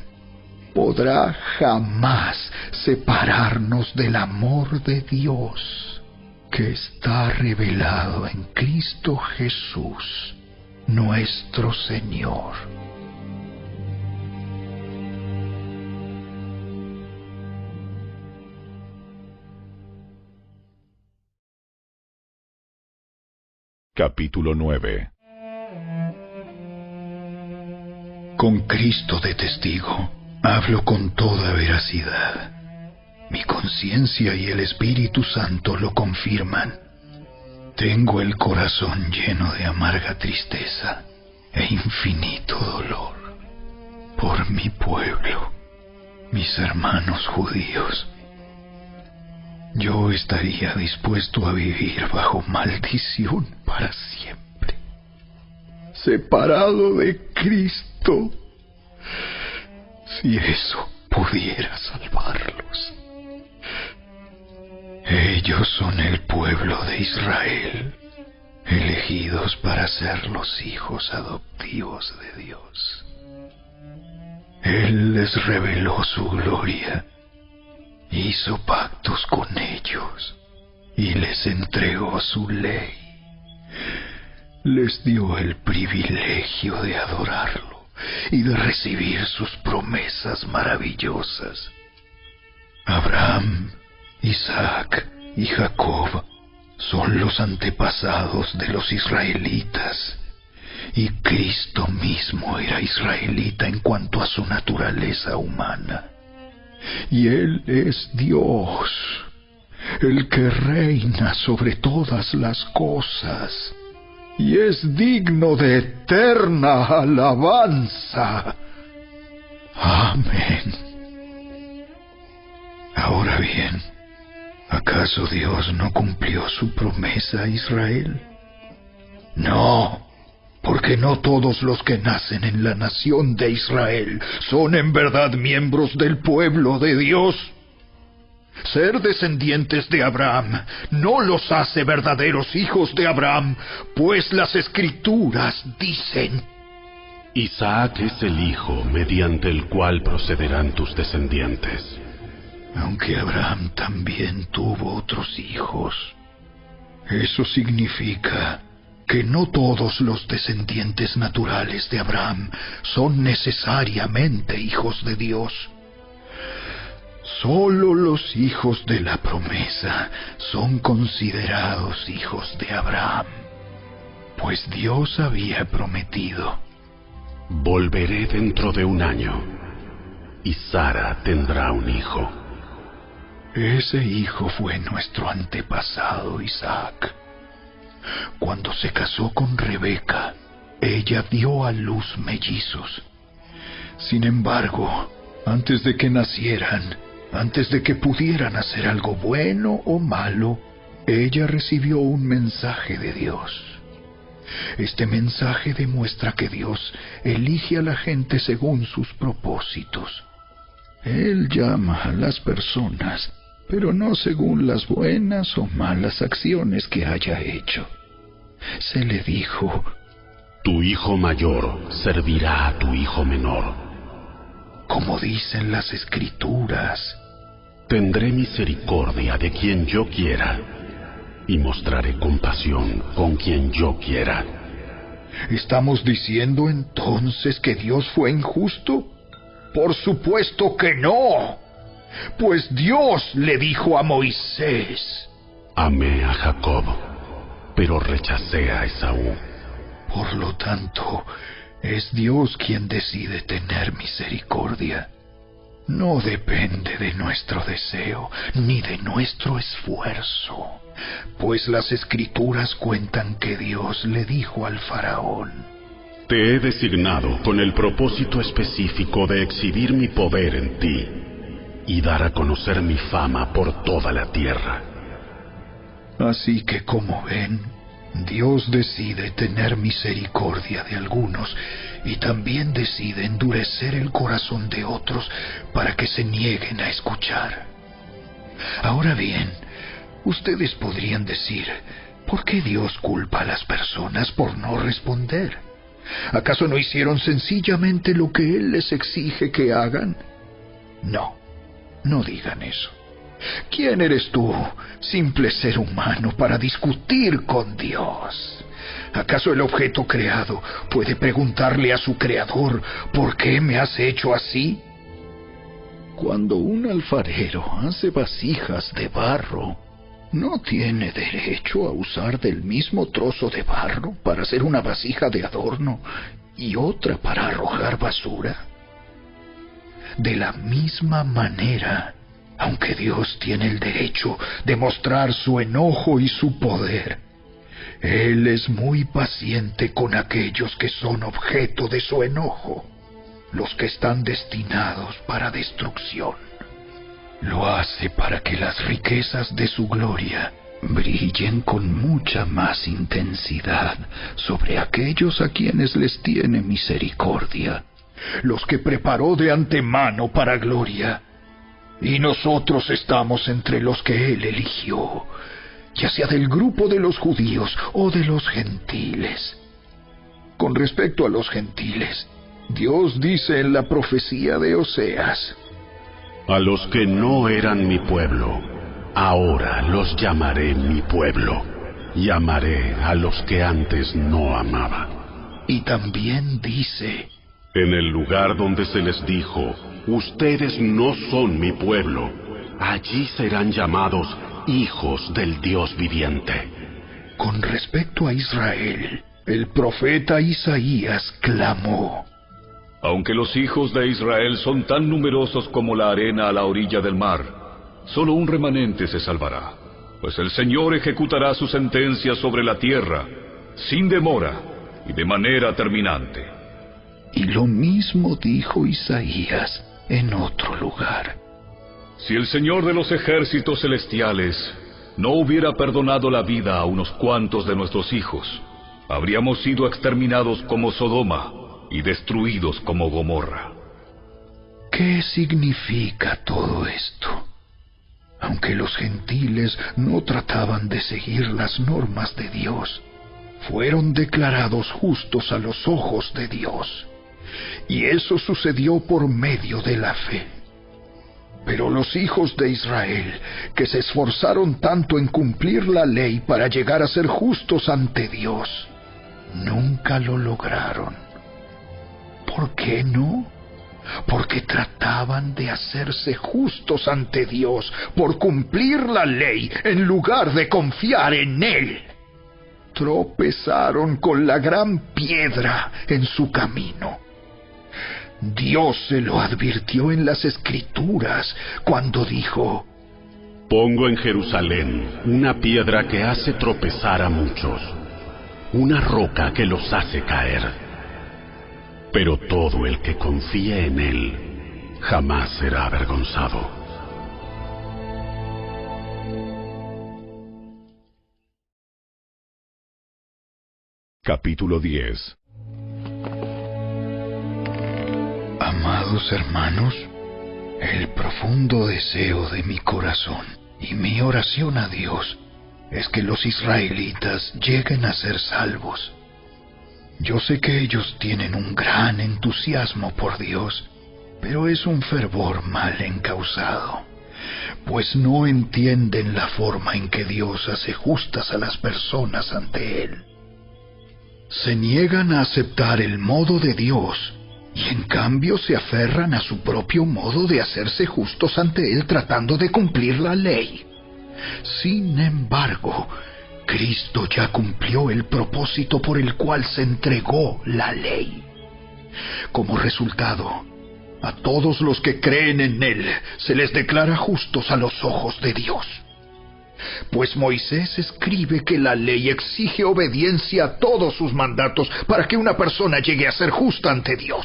podrá jamás separarnos del amor de Dios, que está revelado en Cristo Jesús, nuestro Señor. Capítulo 9. Con Cristo de testigo, hablo con toda veracidad. Mi conciencia y el Espíritu Santo lo confirman. Tengo el corazón lleno de amarga tristeza e infinito dolor por mi pueblo, mis hermanos judíos. Yo estaría dispuesto a vivir bajo maldición para siempre, separado de Cristo, si eso pudiera salvarlos. Ellos son el pueblo de Israel, elegidos para ser los hijos adoptivos de Dios. Él les reveló su gloria, hizo pactos con ellos y les entregó su ley. Les dio el privilegio de adorarlo y de recibir sus promesas maravillosas. Abraham, Isaac y Jacob son los antepasados de los israelitas, y Cristo mismo era israelita en cuanto a su naturaleza humana. Y Él es Dios, el que reina sobre todas las cosas, y es digno de eterna alabanza. Amén. Ahora bien, ¿acaso Dios no cumplió su promesa a Israel? No, porque no todos los que nacen en la nación de Israel son en verdad miembros del pueblo de Dios. Ser descendientes de Abraham no los hace verdaderos hijos de Abraham, pues las Escrituras dicen: Isaac es el hijo mediante el cual procederán tus descendientes. Aunque Abraham también tuvo otros hijos, eso significa que no todos los descendientes naturales de Abraham son necesariamente hijos de Dios. Solo los hijos de la promesa son considerados hijos de Abraham, pues Dios había prometido: Volveré dentro de 1 año, y Sara tendrá un hijo. Ese hijo fue nuestro antepasado Isaac. Cuando se casó con Rebeca, ella dio a luz mellizos. Sin embargo, antes de que nacieran, antes de que pudieran hacer algo bueno o malo, ella recibió un mensaje de Dios. Este mensaje demuestra que Dios elige a la gente según sus propósitos. Él llama a las personas, pero no según las buenas o malas acciones que haya hecho. Se le dijo: Tu hijo mayor servirá a tu hijo menor. Como dicen las Escrituras: Tendré misericordia de quien yo quiera, y mostraré compasión con quien yo quiera. ¿Estamos diciendo entonces que Dios fue injusto? Por supuesto que no. Pues Dios le dijo a Moisés: Amé a Jacob, pero rechacé a Esaú. Por lo tanto, es Dios quien decide tener misericordia. No depende de nuestro deseo ni de nuestro esfuerzo, pues las Escrituras cuentan que Dios le dijo al faraón: Te he designado con el propósito específico de exhibir mi poder en ti y dar a conocer mi fama por toda la tierra. Así que, como ven, Dios decide tener misericordia de algunos y también decide endurecer el corazón de otros para que se nieguen a escuchar. Ahora bien, ustedes podrían decir: ¿por qué Dios culpa a las personas por no responder? ¿Acaso no hicieron sencillamente lo que Él les exige que hagan? No digan eso. ¿Quién eres tú, simple ser humano, para discutir con Dios? ¿Acaso el objeto creado puede preguntarle a su creador: ¿por qué me has hecho así? Cuando un alfarero hace vasijas de barro, ¿no tiene derecho a usar del mismo trozo de barro para hacer una vasija de adorno y otra para arrojar basura? De la misma manera, aunque Dios tiene el derecho de mostrar su enojo y su poder, Él es muy paciente con aquellos que son objeto de su enojo, los que están destinados para destrucción. Lo hace para que las riquezas de su gloria brillen con mucha más intensidad sobre aquellos a quienes les tiene misericordia, los que preparó de antemano para gloria. Y nosotros estamos entre los que Él eligió, ya sea del grupo de los judíos o de los gentiles. Con respecto a los gentiles, Dios dice en la profecía de Oseas: A los que no eran mi pueblo, ahora los llamaré mi pueblo, y amaré a los que antes no amaba. Y también dice: En el lugar donde se les dijo: ustedes no son mi pueblo, allí serán llamados hijos del Dios viviente. Con respecto a Israel, el profeta Isaías clamó: Aunque los hijos de Israel son tan numerosos como la arena a la orilla del mar, solo un remanente se salvará, pues el Señor ejecutará su sentencia sobre la tierra, sin demora y de manera terminante. Y lo mismo dijo Isaías en otro lugar: Si el Señor de los ejércitos celestiales no hubiera perdonado la vida a unos cuantos de nuestros hijos, habríamos sido exterminados como Sodoma y destruidos como Gomorra. ¿Qué significa todo esto? Aunque los gentiles no trataban de seguir las normas de Dios, fueron declarados justos a los ojos de Dios. Y eso sucedió por medio de la fe. Pero los hijos de Israel, que se esforzaron tanto en cumplir la ley para llegar a ser justos ante Dios, nunca lo lograron. ¿Por qué no? Porque trataban de hacerse justos ante Dios por cumplir la ley en lugar de confiar en Él. Tropezaron con la gran piedra en su camino. Dios se lo advirtió en las Escrituras cuando dijo: Pongo en Jerusalén una piedra que hace tropezar a muchos, una roca que los hace caer. Pero todo el que confíe en Él jamás será avergonzado. Capítulo 10. Amados hermanos, el profundo deseo de mi corazón y mi oración a Dios es que los israelitas lleguen a ser salvos. Yo sé que ellos tienen un gran entusiasmo por Dios, pero es un fervor mal encausado, pues no entienden la forma en que Dios hace justas a las personas ante Él. Se niegan a aceptar el modo de Dios y en cambio se aferran a su propio modo de hacerse justos ante Él tratando de cumplir la ley. Sin embargo, Cristo ya cumplió el propósito por el cual se entregó la ley. Como resultado, a todos los que creen en Él se les declara justos a los ojos de Dios. Pues Moisés escribe que la ley exige obediencia a todos sus mandatos para que una persona llegue a ser justa ante Dios.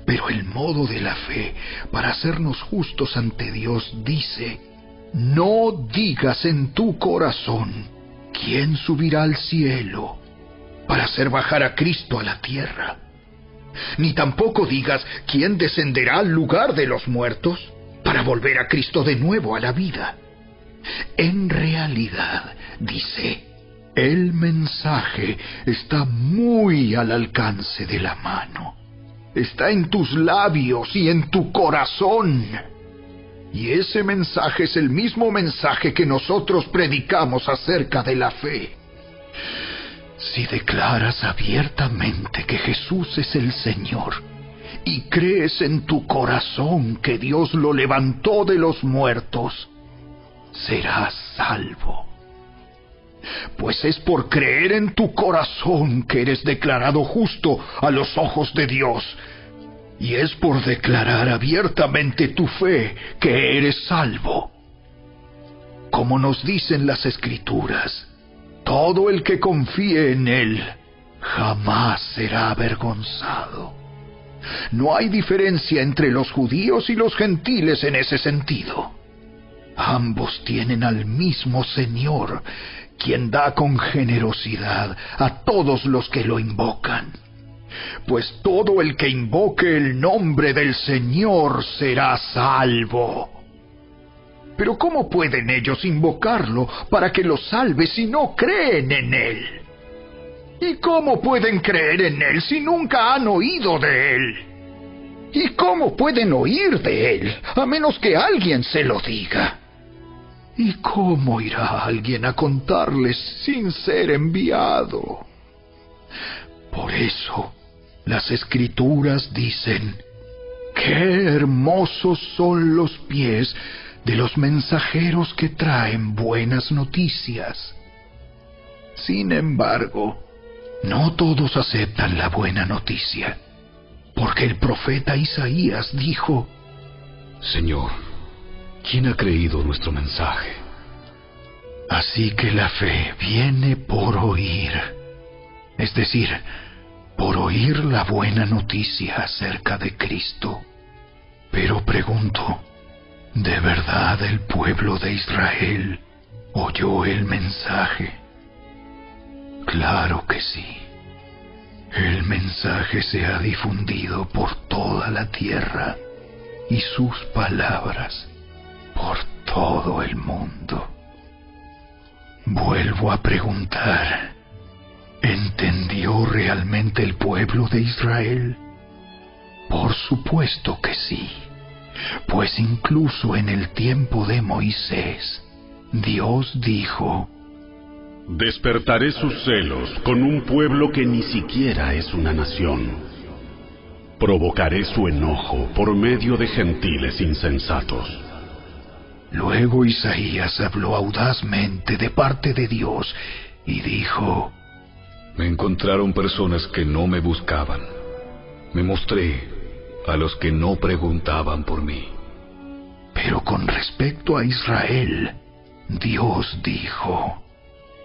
Pero el modo de la fe para hacernos justos ante Dios dice: no digas en tu corazón: ¿quién subirá al cielo para hacer bajar a Cristo a la tierra? Ni tampoco digas: ¿quién descenderá al lugar de los muertos para volver a Cristo de nuevo a la vida? En realidad, dice, el mensaje está muy al alcance de la mano. Está en tus labios y en tu corazón. Y ese mensaje es el mismo mensaje que nosotros predicamos acerca de la fe. Si declaras abiertamente que Jesús es el Señor y crees en tu corazón que Dios lo levantó de los muertos, serás salvo. Pues es por creer en tu corazón que eres declarado justo a los ojos de Dios, y es por declarar abiertamente tu fe que eres salvo. Como nos dicen las Escrituras, todo el que confíe en Él jamás será avergonzado. No hay diferencia entre los judíos y los gentiles en ese sentido. Ambos tienen al mismo Señor, quien da con generosidad a todos los que lo invocan. Pues todo el que invoque el nombre del Señor será salvo. Pero ¿cómo pueden ellos invocarlo para que los salve si no creen en Él? ¿Y cómo pueden creer en Él si nunca han oído de Él? ¿Y cómo pueden oír de Él a menos que alguien se lo diga? ¿Y cómo irá alguien a contarles sin ser enviado? Por eso, las Escrituras dicen: ¡qué hermosos son los pies de los mensajeros que traen buenas noticias! Sin embargo, no todos aceptan la buena noticia, porque el profeta Isaías dijo: Señor, ¿quién ha creído nuestro mensaje? Así que la fe viene por oír, es decir, por oír la buena noticia acerca de Cristo. Pero pregunto, ¿De verdad el pueblo de Israel oyó el mensaje? Claro que sí. El mensaje se ha difundido por toda la tierra y sus palabras por todo el mundo. Vuelvo a preguntar, ¿entendió realmente el pueblo de Israel? Por supuesto que sí, pues incluso en el tiempo de Moisés, Dios dijo: despertaré sus celos con un pueblo que ni siquiera es una nación. Provocaré su enojo por medio de gentiles insensatos. Luego Isaías habló audazmente de parte de Dios y dijo: Me encontraron personas que no me buscaban. Me mostré a los que no preguntaban por mí. Pero con respecto a Israel, Dios dijo: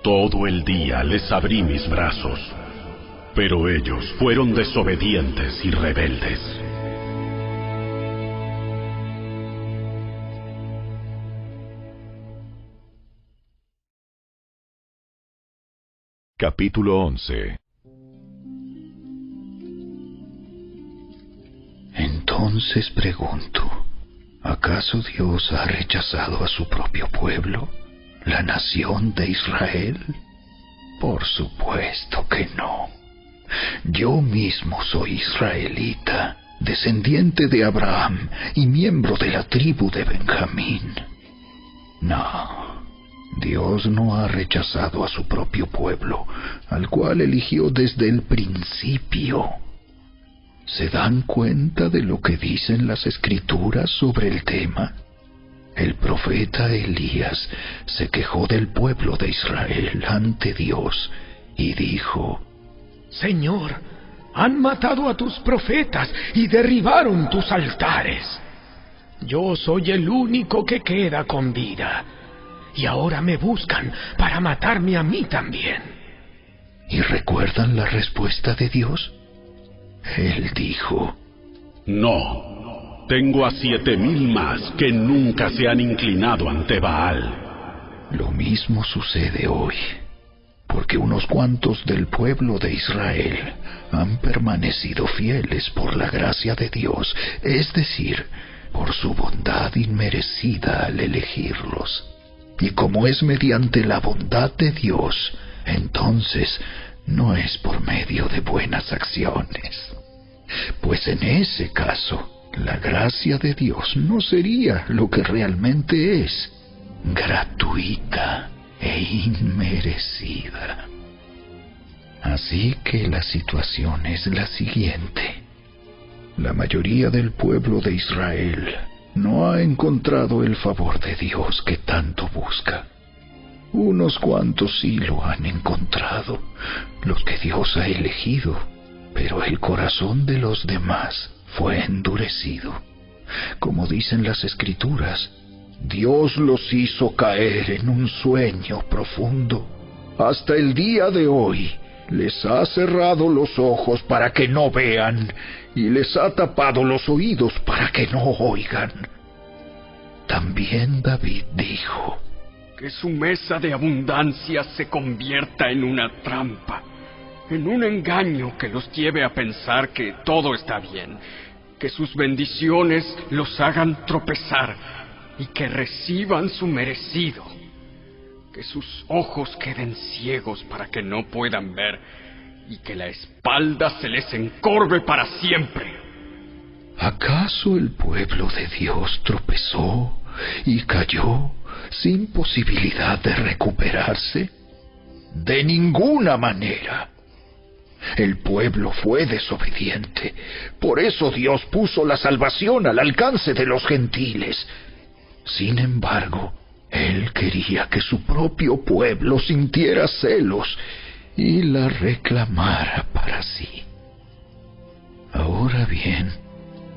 todo el día les abrí mis brazos, pero ellos fueron desobedientes y rebeldes. Capítulo 11. Entonces pregunto, ¿acaso Dios ha rechazado a su propio pueblo, la nación de Israel? Por supuesto que no. Yo mismo soy israelita, descendiente de Abraham y miembro de la tribu de Benjamín. No, Dios no ha rechazado a su propio pueblo, al cual eligió desde el principio. ¿Se dan cuenta de lo que dicen las Escrituras sobre el tema? El profeta Elías se quejó del pueblo de Israel ante Dios y dijo: Señor, han matado a tus profetas y derribaron tus altares. Yo soy el único que queda con vida, y ahora me buscan para matarme a mí también. ¿Y recuerdan la respuesta de Dios? Él dijo: no, tengo a 7,000 más que nunca se han inclinado ante Baal. Lo mismo sucede hoy, porque unos cuantos del pueblo de Israel han permanecido fieles por la gracia de Dios, es decir, por su bondad inmerecida al elegirlos. Y como es mediante la bondad de Dios, entonces no es por medio de buenas acciones. Pues en ese caso, la gracia de Dios no sería lo que realmente es: gratuita e inmerecida. Así que la situación es la siguiente. La mayoría del pueblo de Israel no ha encontrado el favor de Dios que tanto busca. Unos cuantos sí lo han encontrado, los que Dios ha elegido, pero el corazón de los demás fue endurecido. Como dicen las Escrituras, Dios los hizo caer en un sueño profundo. Hasta el día de hoy les ha cerrado los ojos para que no vean y les ha tapado los oídos para que no oigan. También David dijo: que su mesa de abundancia se convierta en una trampa, en un engaño que los lleve a pensar que todo está bien, que sus bendiciones los hagan tropezar y que reciban su merecido, que sus ojos queden ciegos para que no puedan ver y que la espalda se les encorve para siempre. ¿Acaso el pueblo de Dios tropezó y cayó sin posibilidad de recuperarse? De ninguna manera. El pueblo fue desobediente. Por eso Dios puso la salvación al alcance de los gentiles. Sin embargo, Él quería que su propio pueblo sintiera celos y la reclamara para sí. Ahora bien,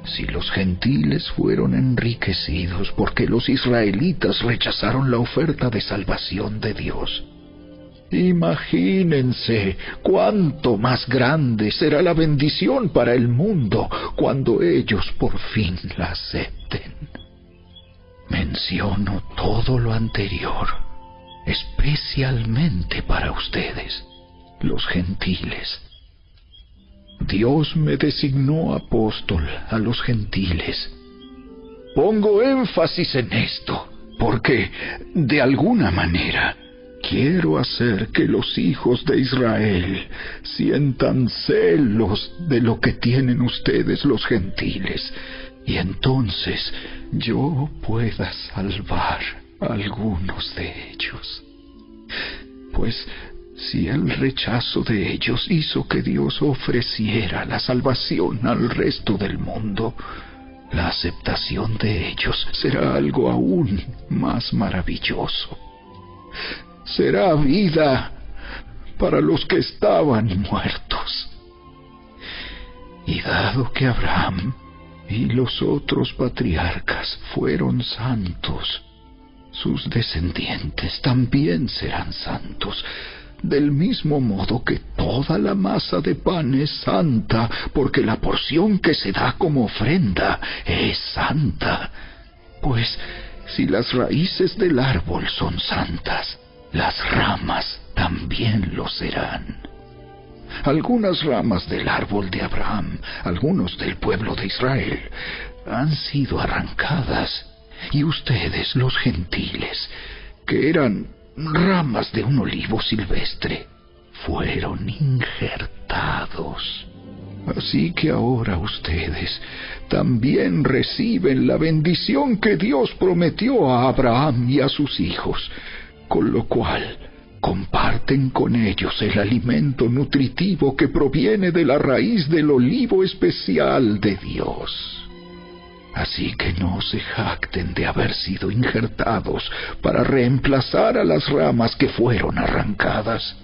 si los gentiles fueron enriquecidos porque los israelitas rechazaron la oferta de salvación de Dios, imagínense cuánto más grande será la bendición para el mundo cuando ellos por fin la acepten. Menciono todo lo anterior, especialmente para ustedes, los gentiles. Dios me designó apóstol a los gentiles. Pongo énfasis en esto, porque, de alguna manera, quiero hacer que los hijos de Israel sientan celos de lo que tienen ustedes los gentiles, y entonces yo pueda salvar a algunos de ellos. Pues si el rechazo de ellos hizo que Dios ofreciera la salvación al resto del mundo, la aceptación de ellos será algo aún más maravilloso. Será vida para los que estaban muertos. Y dado que Abraham y los otros patriarcas fueron santos, sus descendientes también serán santos, del mismo modo que toda la masa de pan es santa, porque la porción que se da como ofrenda es santa. Pues si las raíces del árbol son santas, las ramas también lo serán. Algunas ramas del árbol de Abraham, algunos del pueblo de Israel, han sido arrancadas, y ustedes, los gentiles, que eran ramas de un olivo silvestre, fueron injertados. Así que ahora ustedes también reciben la bendición que Dios prometió a Abraham y a sus hijos, con lo cual comparten con ellos el alimento nutritivo que proviene de la raíz del olivo especial de Dios. Así que no se jacten de haber sido injertados para reemplazar a las ramas que fueron arrancadas.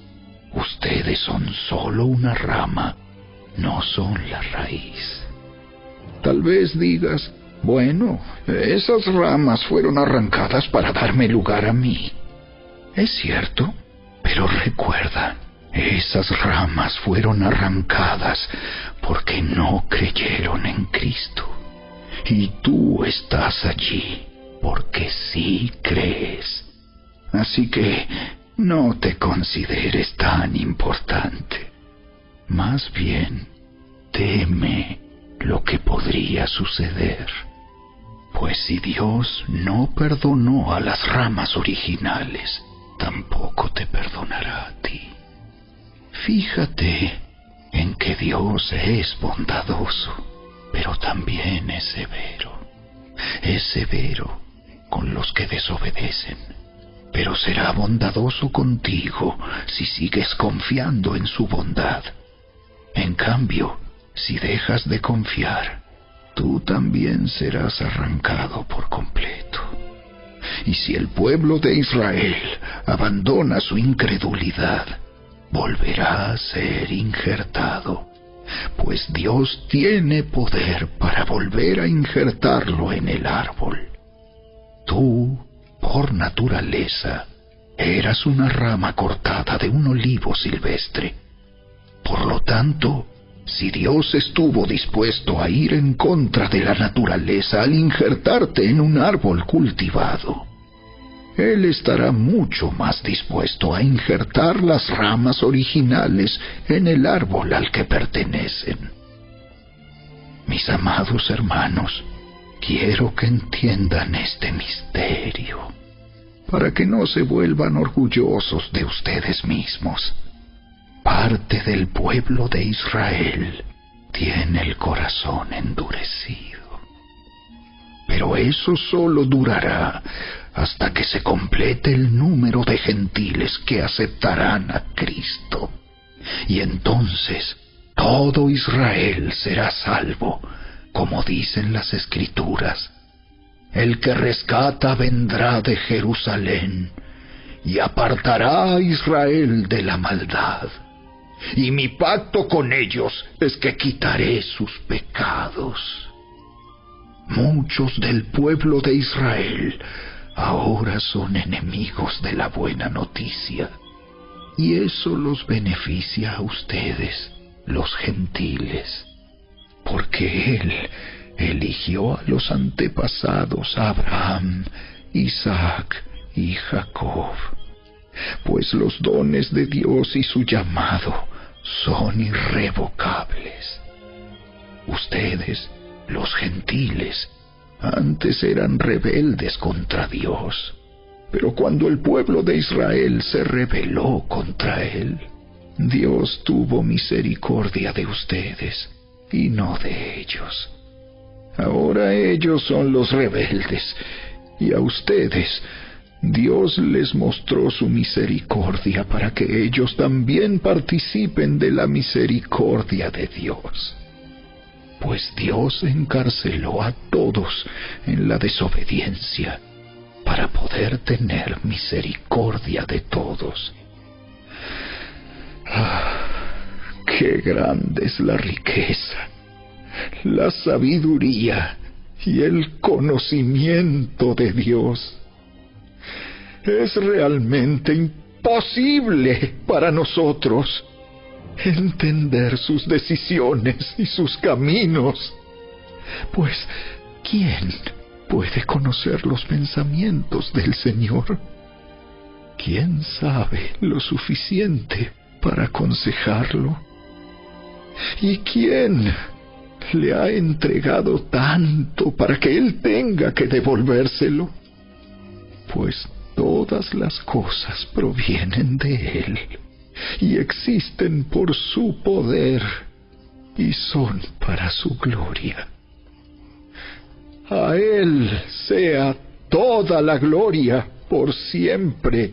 Ustedes son solo una rama, no son la raíz. Tal vez digas, bueno, esas ramas fueron arrancadas para darme lugar a mí. Es cierto, pero recuerda, esas ramas fueron arrancadas porque no creyeron en Cristo. Y tú estás allí porque sí crees. Así que no te consideres tan importante. Más bien, teme lo que podría suceder. Pues si Dios no perdonó a las ramas originales, tampoco te perdonará a ti. Fíjate en que Dios es bondadoso, pero también es severo. Es severo con los que desobedecen, pero será bondadoso contigo si sigues confiando en su bondad. En cambio, si dejas de confiar, tú también serás arrancado por completo. Y si el pueblo de Israel abandona su incredulidad, volverá a ser injertado, pues Dios tiene poder para volver a injertarlo en el árbol. Tú, por naturaleza, eras una rama cortada de un olivo silvestre. Por lo tanto, si Dios estuvo dispuesto a ir en contra de la naturaleza al injertarte en un árbol cultivado, Él estará mucho más dispuesto a injertar las ramas originales en el árbol al que pertenecen. Mis amados hermanos, quiero que entiendan este misterio, para que no se vuelvan orgullosos de ustedes mismos. Parte del pueblo de Israel tiene el corazón endurecido. Pero eso solo durará hasta que se complete el número de gentiles que aceptarán a Cristo. Y entonces todo Israel será salvo, como dicen las Escrituras. El que rescata vendrá de Jerusalén y apartará a Israel de la maldad. Y mi pacto con ellos es que quitaré sus pecados. Muchos del pueblo de Israel ahora son enemigos de la buena noticia, y eso los beneficia a ustedes, los gentiles, porque eligió a los antepasados Abraham, Isaac y Jacob, pues los dones de Dios y su llamado son irrevocables. Ustedes, los gentiles, antes eran rebeldes contra Dios, pero cuando el pueblo de Israel se rebeló contra él, Dios tuvo misericordia de ustedes y no de ellos. Ahora ellos son los rebeldes, y a ustedes Dios les mostró su misericordia para que ellos también participen de la misericordia de Dios. Pues Dios encarceló a todos en la desobediencia para poder tener misericordia de todos. ¡Qué grande es la riqueza, la sabiduría y el conocimiento de Dios! Es realmente imposible para nosotros entender sus decisiones y sus caminos. Pues, ¿quién puede conocer los pensamientos del Señor? ¿Quién sabe lo suficiente para aconsejarlo? ¿Y quién le ha entregado tanto para que Él tenga que devolvérselo? Pues todas las cosas provienen de Él y existen por su poder y son para su gloria. A Él sea toda la gloria por siempre.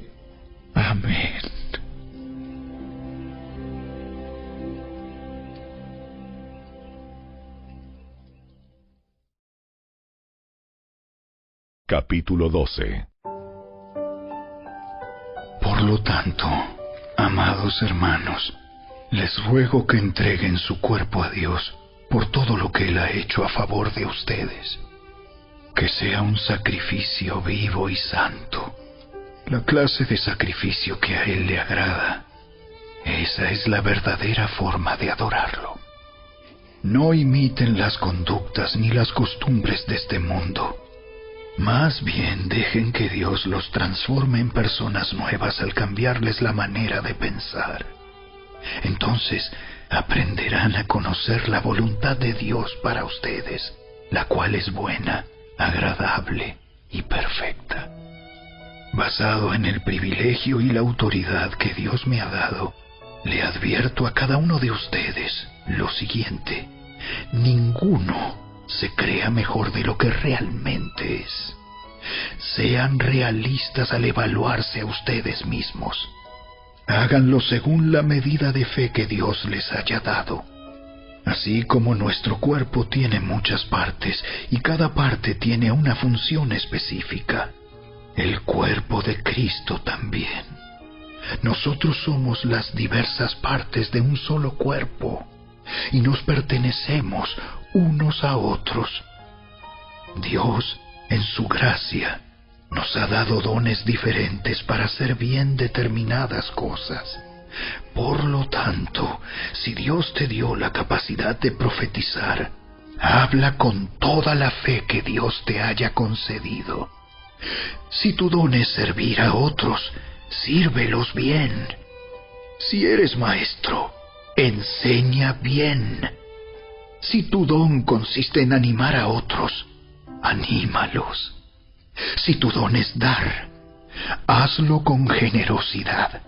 Amén. Capítulo 12. Por lo tanto, amados hermanos, les ruego que entreguen su cuerpo a Dios por todo lo que Él ha hecho a favor de ustedes. Que sea un sacrificio vivo y santo, la clase de sacrificio que a Él le agrada. Esa es la verdadera forma de adorarlo. No imiten las conductas ni las costumbres de este mundo. Más bien dejen que Dios los transforme en personas nuevas al cambiarles la manera de pensar. Entonces aprenderán a conocer la voluntad de Dios para ustedes, la cual es buena, agradable y perfecta. Basado en el privilegio y la autoridad que Dios me ha dado, le advierto a cada uno de ustedes lo siguiente: ninguno se crea mejor de lo que realmente es. Sean realistas al evaluarse a ustedes mismos. Háganlo según la medida de fe que Dios les haya dado. Así como nuestro cuerpo tiene muchas partes y cada parte tiene una función específica, el cuerpo de Cristo también. Nosotros somos las diversas partes de un solo cuerpo y nos pertenecemos unos a otros. Dios, en su gracia, nos ha dado dones diferentes para hacer bien determinadas cosas. Por lo tanto, si Dios te dio la capacidad de profetizar, habla con toda la fe que Dios te haya concedido. Si tu don es servir a otros, sírvelos bien. Si eres maestro, enseña bien. Si tu don consiste en animar a otros, anímalos. Si tu don es dar, hazlo con generosidad.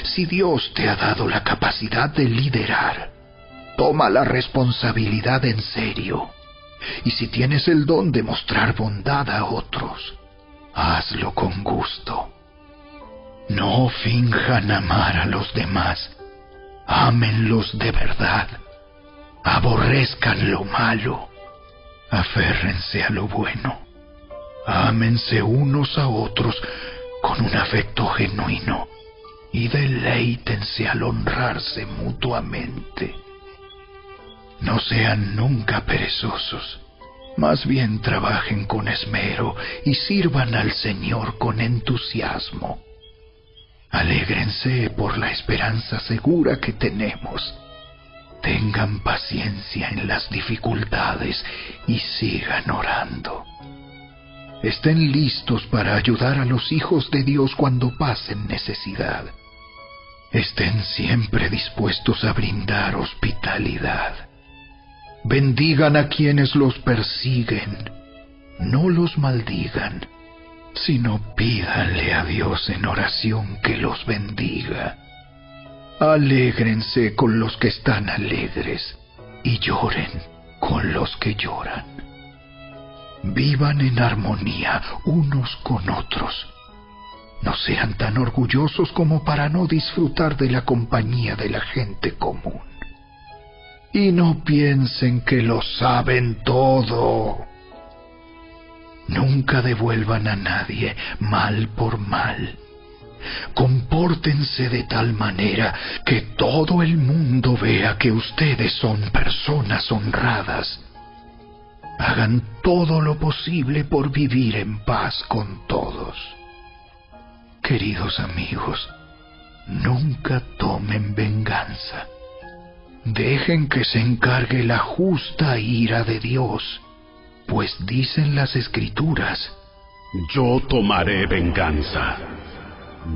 Si Dios te ha dado la capacidad de liderar, toma la responsabilidad en serio. Y si tienes el don de mostrar bondad a otros, hazlo con gusto. No finjan amar a los demás. Ámenlos de verdad. Aborrezcan lo malo. Aférrense a lo bueno. Ámense unos a otros con un afecto genuino y deleítense al honrarse mutuamente. No sean nunca perezosos, más bien trabajen con esmero y sirvan al Señor con entusiasmo. Alégrense por la esperanza segura que tenemos. Tengan paciencia en las dificultades y sigan orando. Estén listos para ayudar a los hijos de Dios cuando pasen necesidad. Estén siempre dispuestos a brindar hospitalidad. Bendigan a quienes los persiguen. No los maldigan, sino pídanle a Dios en oración que los bendiga. Alégrense con los que están alegres y lloren con los que lloran. Vivan en armonía unos con otros. No sean tan orgullosos como para no disfrutar de la compañía de la gente común. Y no piensen que lo saben todo. Nunca devuelvan a nadie mal por mal. Compórtense de tal manera que todo el mundo vea que ustedes son personas honradas. Hagan todo lo posible por vivir en paz con todos. Queridos amigos, nunca tomen venganza. Dejen que se encargue la justa ira de Dios, pues dicen las Escrituras: Yo tomaré venganza.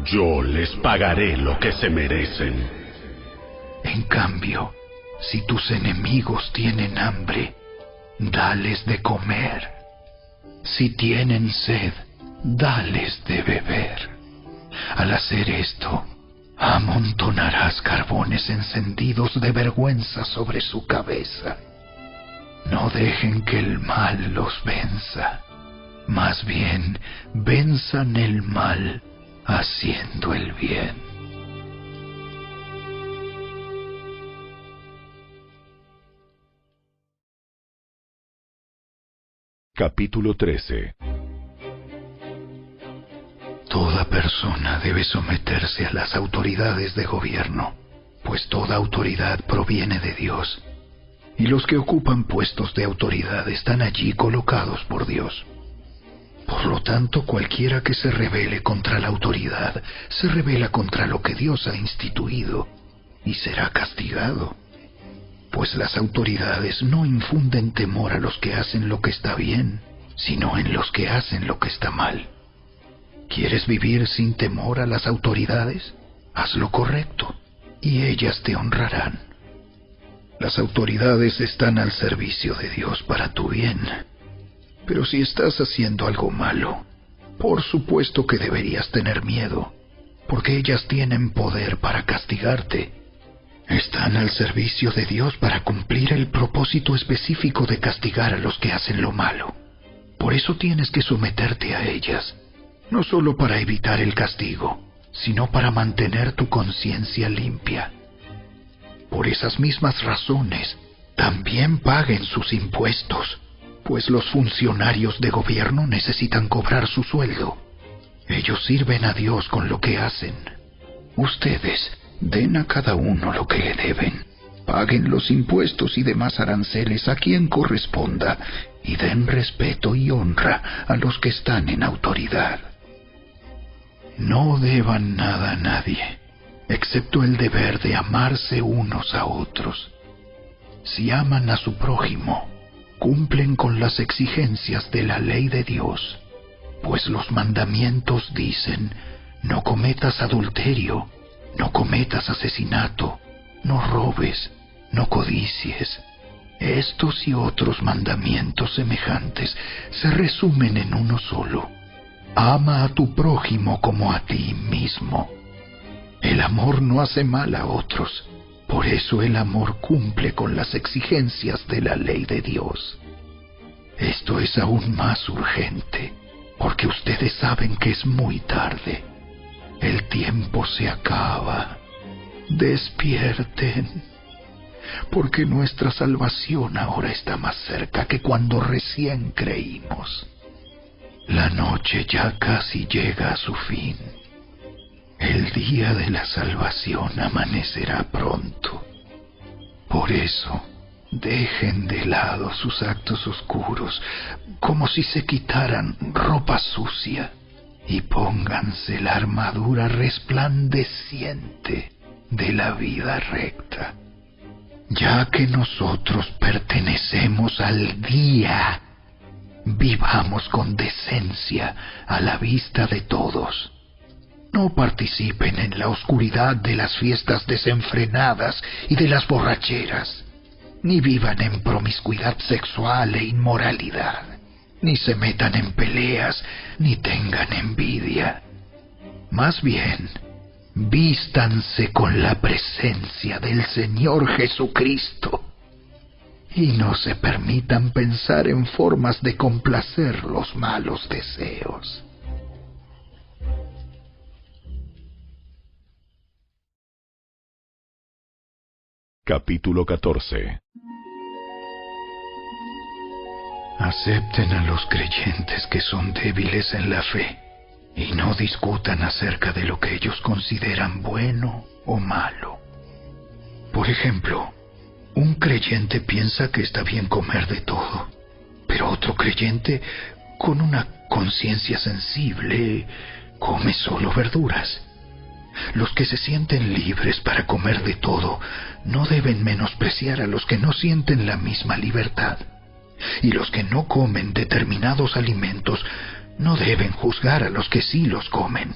Yo les pagaré lo que se merecen. En cambio, si tus enemigos tienen hambre, dales de comer. Si tienen sed, dales de beber. Al hacer esto, amontonarás carbones encendidos de vergüenza sobre su cabeza. No dejen que el mal los venza. Más bien, venzan el mal haciendo el bien. Capítulo 13. Toda persona debe someterse a las autoridades de gobierno, pues toda autoridad proviene de Dios, y los que ocupan puestos de autoridad están allí colocados por Dios. Por lo tanto, cualquiera que se rebele contra la autoridad, se rebela contra lo que Dios ha instituido, y será castigado. Pues las autoridades no infunden temor a los que hacen lo que está bien, sino en los que hacen lo que está mal. ¿Quieres vivir sin temor a las autoridades? Haz lo correcto, y ellas te honrarán. Las autoridades están al servicio de Dios para tu bien. Pero si estás haciendo algo malo, por supuesto que deberías tener miedo, porque ellas tienen poder para castigarte. Están al servicio de Dios para cumplir el propósito específico de castigar a los que hacen lo malo. Por eso tienes que someterte a ellas, no solo para evitar el castigo, sino para mantener tu conciencia limpia. Por esas mismas razones, también paguen sus impuestos, pues los funcionarios de gobierno necesitan cobrar su sueldo. Ellos sirven a Dios con lo que hacen. Ustedes den a cada uno lo que le deben. Paguen los impuestos y demás aranceles a quien corresponda, y den respeto y honra a los que están en autoridad. No deban nada a nadie, excepto el deber de amarse unos a otros. Si aman a su prójimo, cumplen con las exigencias de la ley de Dios, pues los mandamientos dicen: no cometas adulterio, no cometas asesinato, no robes, no codicies. Estos y otros mandamientos semejantes se resumen en uno solo: ama a tu prójimo como a ti mismo. El amor no hace mal a otros. Por eso el amor cumple con las exigencias de la ley de Dios. Esto es aún más urgente, porque ustedes saben que es muy tarde. El tiempo se acaba. Despierten, porque nuestra salvación ahora está más cerca que cuando recién creímos. La noche ya casi llega a su fin. El día de la salvación amanecerá pronto. Por eso, dejen de lado sus actos oscuros, como si se quitaran ropa sucia, y pónganse la armadura resplandeciente de la vida recta. Ya que nosotros pertenecemos al día, vivamos con decencia a la vista de todos. No participen en la oscuridad de las fiestas desenfrenadas y de las borracheras, ni vivan en promiscuidad sexual e inmoralidad, ni se metan en peleas, ni tengan envidia. Más bien, vístanse con la presencia del Señor Jesucristo y no se permitan pensar en formas de complacer los malos deseos. Capítulo 14. Acepten a los creyentes que son débiles en la fe y no discutan acerca de lo que ellos consideran bueno o malo. Por ejemplo, un creyente piensa que está bien comer de todo, pero otro creyente, con una conciencia sensible, come solo verduras. Los que se sienten libres para comer de todo no deben menospreciar a los que no sienten la misma libertad. Y los que no comen determinados alimentos no deben juzgar a los que sí los comen,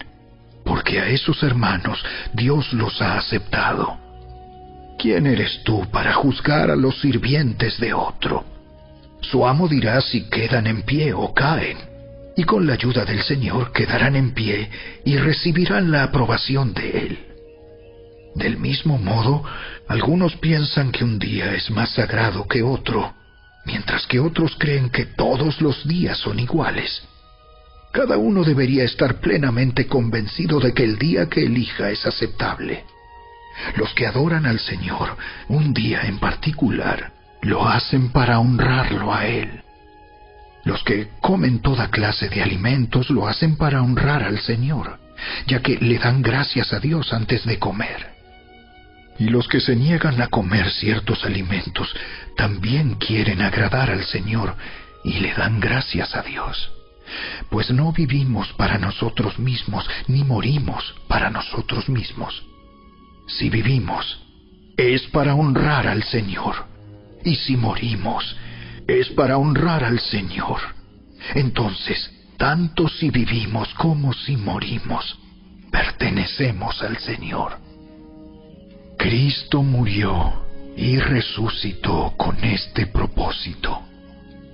porque a esos hermanos Dios los ha aceptado. ¿Quién eres tú para juzgar a los sirvientes de otro? Su amo dirá si quedan en pie o caen, y con la ayuda del Señor quedarán en pie y recibirán la aprobación de Él. Del mismo modo, algunos piensan que un día es más sagrado que otro, mientras que otros creen que todos los días son iguales. Cada uno debería estar plenamente convencido de que el día que elija es aceptable. Los que adoran al Señor un día en particular lo hacen para honrarlo a Él. Los que comen toda clase de alimentos lo hacen para honrar al Señor, ya que le dan gracias a Dios antes de comer. Y los que se niegan a comer ciertos alimentos también quieren agradar al Señor y le dan gracias a Dios. Pues no vivimos para nosotros mismos, ni morimos para nosotros mismos. Si vivimos, es para honrar al Señor. Y si morimos, es para honrar al Señor. Entonces, tanto si vivimos como si morimos, pertenecemos al Señor. Cristo murió y resucitó con este propósito: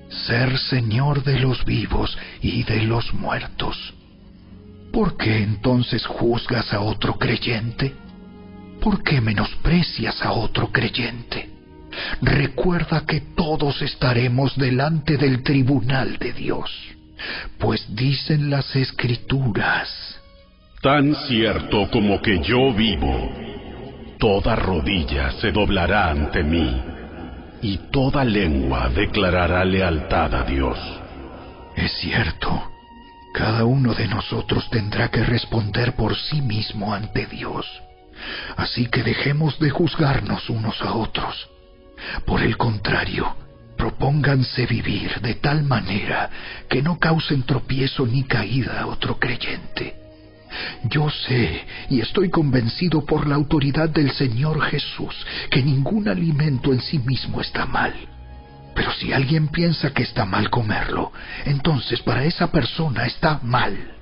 ser Señor de los vivos y de los muertos. ¿Por qué entonces juzgas a otro creyente? ¿Por qué menosprecias a otro creyente? Recuerda que todos estaremos delante del tribunal de Dios, pues dicen las Escrituras: tan cierto como que yo vivo, toda rodilla se doblará ante mí, y toda lengua declarará lealtad a Dios. Es cierto, cada uno de nosotros tendrá que responder por sí mismo ante Dios. Así que dejemos de juzgarnos unos a otros. Por el contrario, propónganse vivir de tal manera que no causen tropiezo ni caída a otro creyente. Yo sé y estoy convencido por la autoridad del Señor Jesús que ningún alimento en sí mismo está mal. Pero si alguien piensa que está mal comerlo, entonces para esa persona está mal.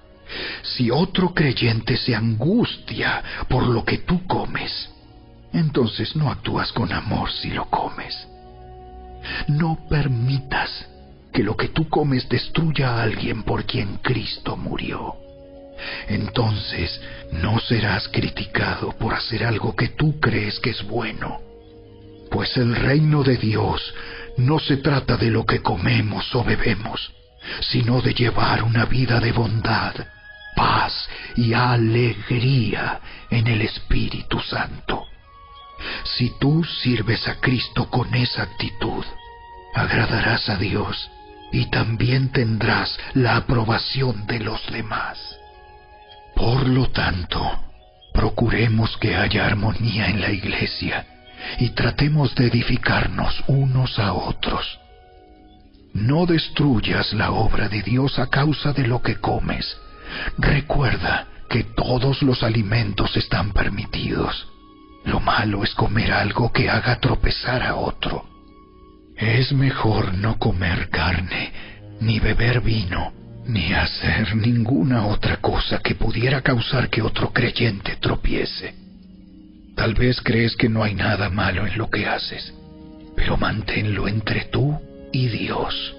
Si otro creyente se angustia por lo que tú comes, entonces no actúas con amor si lo comes. No permitas que lo que tú comes destruya a alguien por quien Cristo murió. Entonces no serás criticado por hacer algo que tú crees que es bueno. Pues el reino de Dios no se trata de lo que comemos o bebemos, sino de llevar una vida de bondad, paz y alegría en el Espíritu Santo. Si tú sirves a Cristo con esa actitud, agradarás a Dios y también tendrás la aprobación de los demás. Por lo tanto, procuremos que haya armonía en la iglesia y tratemos de edificarnos unos a otros. No destruyas la obra de Dios a causa de lo que comes. Recuerda que todos los alimentos están permitidos, Lo malo es comer algo que haga tropezar a otro. Es mejor no comer carne, ni beber vino, ni hacer ninguna otra cosa que pudiera causar que otro creyente tropiece. Tal vez crees que no hay nada malo en lo que haces, pero manténlo entre tú y Dios.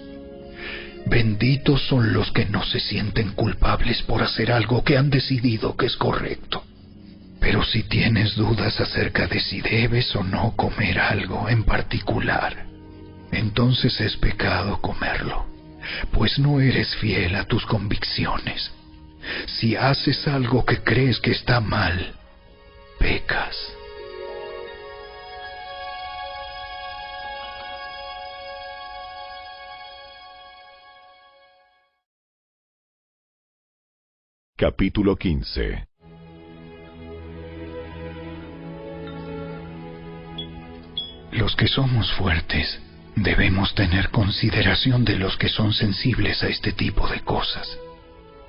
Benditos son los que no se sienten culpables por hacer algo que han decidido que es correcto. Pero si tienes dudas acerca de si debes o no comer algo en particular, entonces es pecado comerlo, pues no eres fiel a tus convicciones. Si haces algo que crees que está mal, pecas. Capítulo 15. Los que somos fuertes debemos tener consideración de los que son sensibles a este tipo de cosas.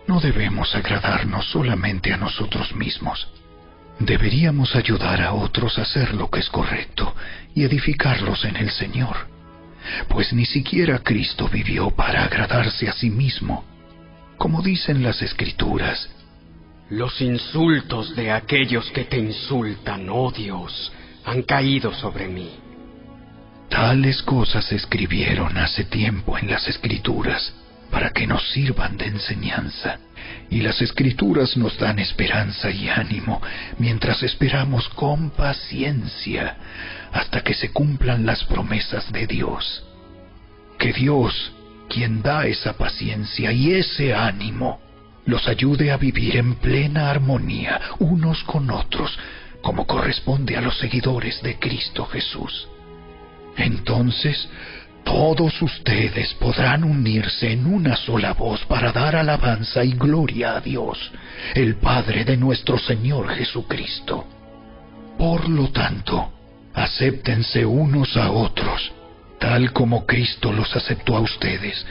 No debemos agradarnos solamente a nosotros mismos. Deberíamos ayudar a otros a hacer lo que es correcto y edificarlos en el Señor, pues ni siquiera Cristo vivió para agradarse a sí mismo. Como dicen las Escrituras, los insultos de aquellos que te insultan, oh Dios, han caído sobre mí. Tales cosas se escribieron hace tiempo en las Escrituras para que nos sirvan de enseñanza, y las Escrituras nos dan esperanza y ánimo mientras esperamos con paciencia hasta que se cumplan las promesas de Dios. Que Dios, quien da esa paciencia y ese ánimo, los ayude a vivir en plena armonía unos con otros, como corresponde a los seguidores de Cristo Jesús. Entonces, todos ustedes podrán unirse en una sola voz para dar alabanza y gloria a Dios, el Padre de nuestro Señor Jesucristo. Por lo tanto, acéptense unos a otros, tal como Cristo los aceptó a ustedes,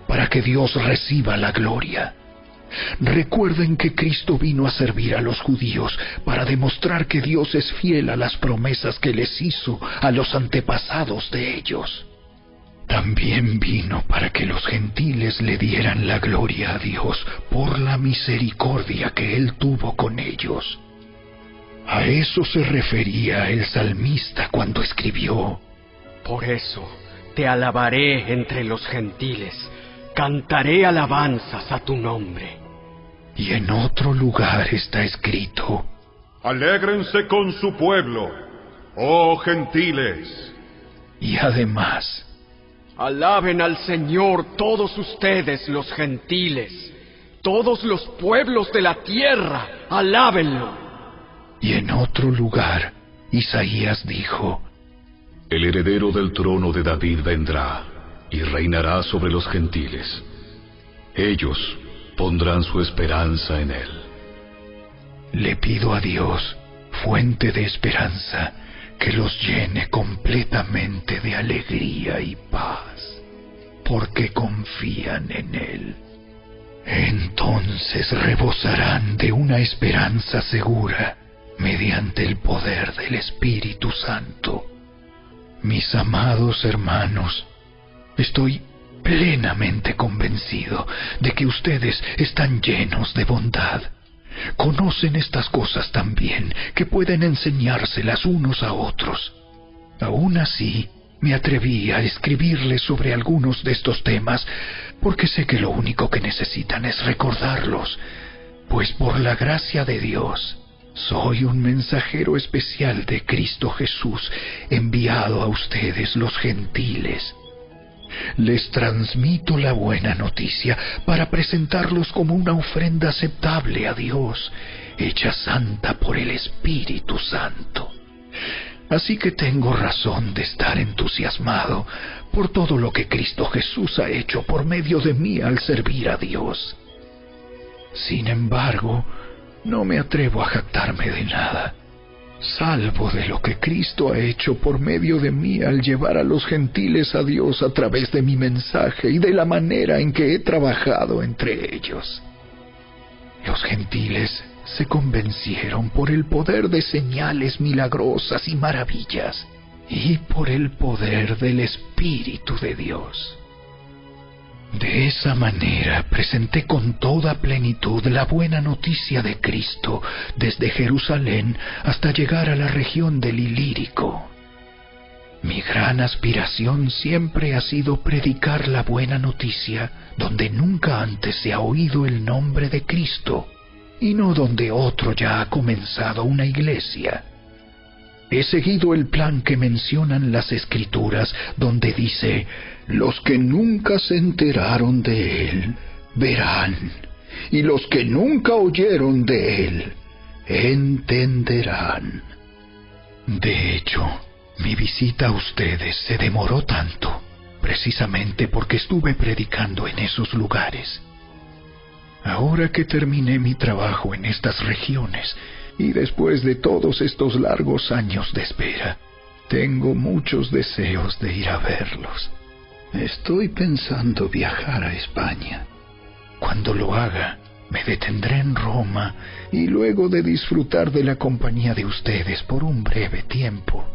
para que Dios reciba la gloria. Recuerden que Cristo vino a servir a los judíos para demostrar que Dios es fiel a las promesas que les hizo a los antepasados de ellos. También vino para que los gentiles le dieran la gloria a Dios por la misericordia que Él tuvo con ellos. A eso se refería el salmista cuando escribió: Por eso te alabaré entre los gentiles, cantaré alabanzas a tu nombre. Y en otro lugar está escrito: Alégrense con su pueblo, oh gentiles. Y además: alaben al Señor todos ustedes los gentiles, todos los pueblos de la tierra, alábenlo. Y en otro lugar, Isaías dijo: El heredero del trono de David vendrá y reinará sobre los gentiles. Ellos pondrán su esperanza en él. Le pido a Dios, fuente de esperanza, que los llene completamente de alegría y paz, porque confían en Él. Entonces rebosarán de una esperanza segura mediante el poder del Espíritu Santo. Mis amados hermanos, estoy plenamente convencido de que ustedes están llenos de bondad. Conocen estas cosas tan bien que pueden enseñárselas unos a otros. Aún así, me atreví a escribirles sobre algunos de estos temas porque sé que lo único que necesitan es recordarlos, pues por la gracia de Dios soy un mensajero especial de Cristo Jesús, enviado a ustedes los gentiles. Les transmito la buena noticia para presentarlos como una ofrenda aceptable a Dios, hecha santa por el Espíritu Santo. Así que tengo razón de estar entusiasmado por todo lo que Cristo Jesús ha hecho por medio de mí al servir a Dios. Sin embargo, no me atrevo a jactarme de nada, salvo de lo que Cristo ha hecho por medio de mí al llevar a los gentiles a Dios a través de mi mensaje y de la manera en que he trabajado entre ellos. Los gentiles se convencieron por el poder de señales milagrosas y maravillas, y por el poder del Espíritu de Dios. De esa manera presenté con toda plenitud la buena noticia de Cristo desde Jerusalén hasta llegar a la región del Ilírico. Mi gran aspiración siempre ha sido predicar la buena noticia donde nunca antes se ha oído el nombre de Cristo, y no donde otro ya ha comenzado una iglesia. He seguido el plan que mencionan las Escrituras, donde dice: los que nunca se enteraron de él, verán, y los que nunca oyeron de él, entenderán. De hecho, mi visita a ustedes se demoró tanto, precisamente porque estuve predicando en esos lugares. Ahora que terminé mi trabajo en estas regiones, y después de todos estos largos años de espera, tengo muchos deseos de ir a verlos. Estoy pensando viajar a España. Cuando lo haga, me detendré en Roma, y luego de disfrutar de la compañía de ustedes por un breve tiempo,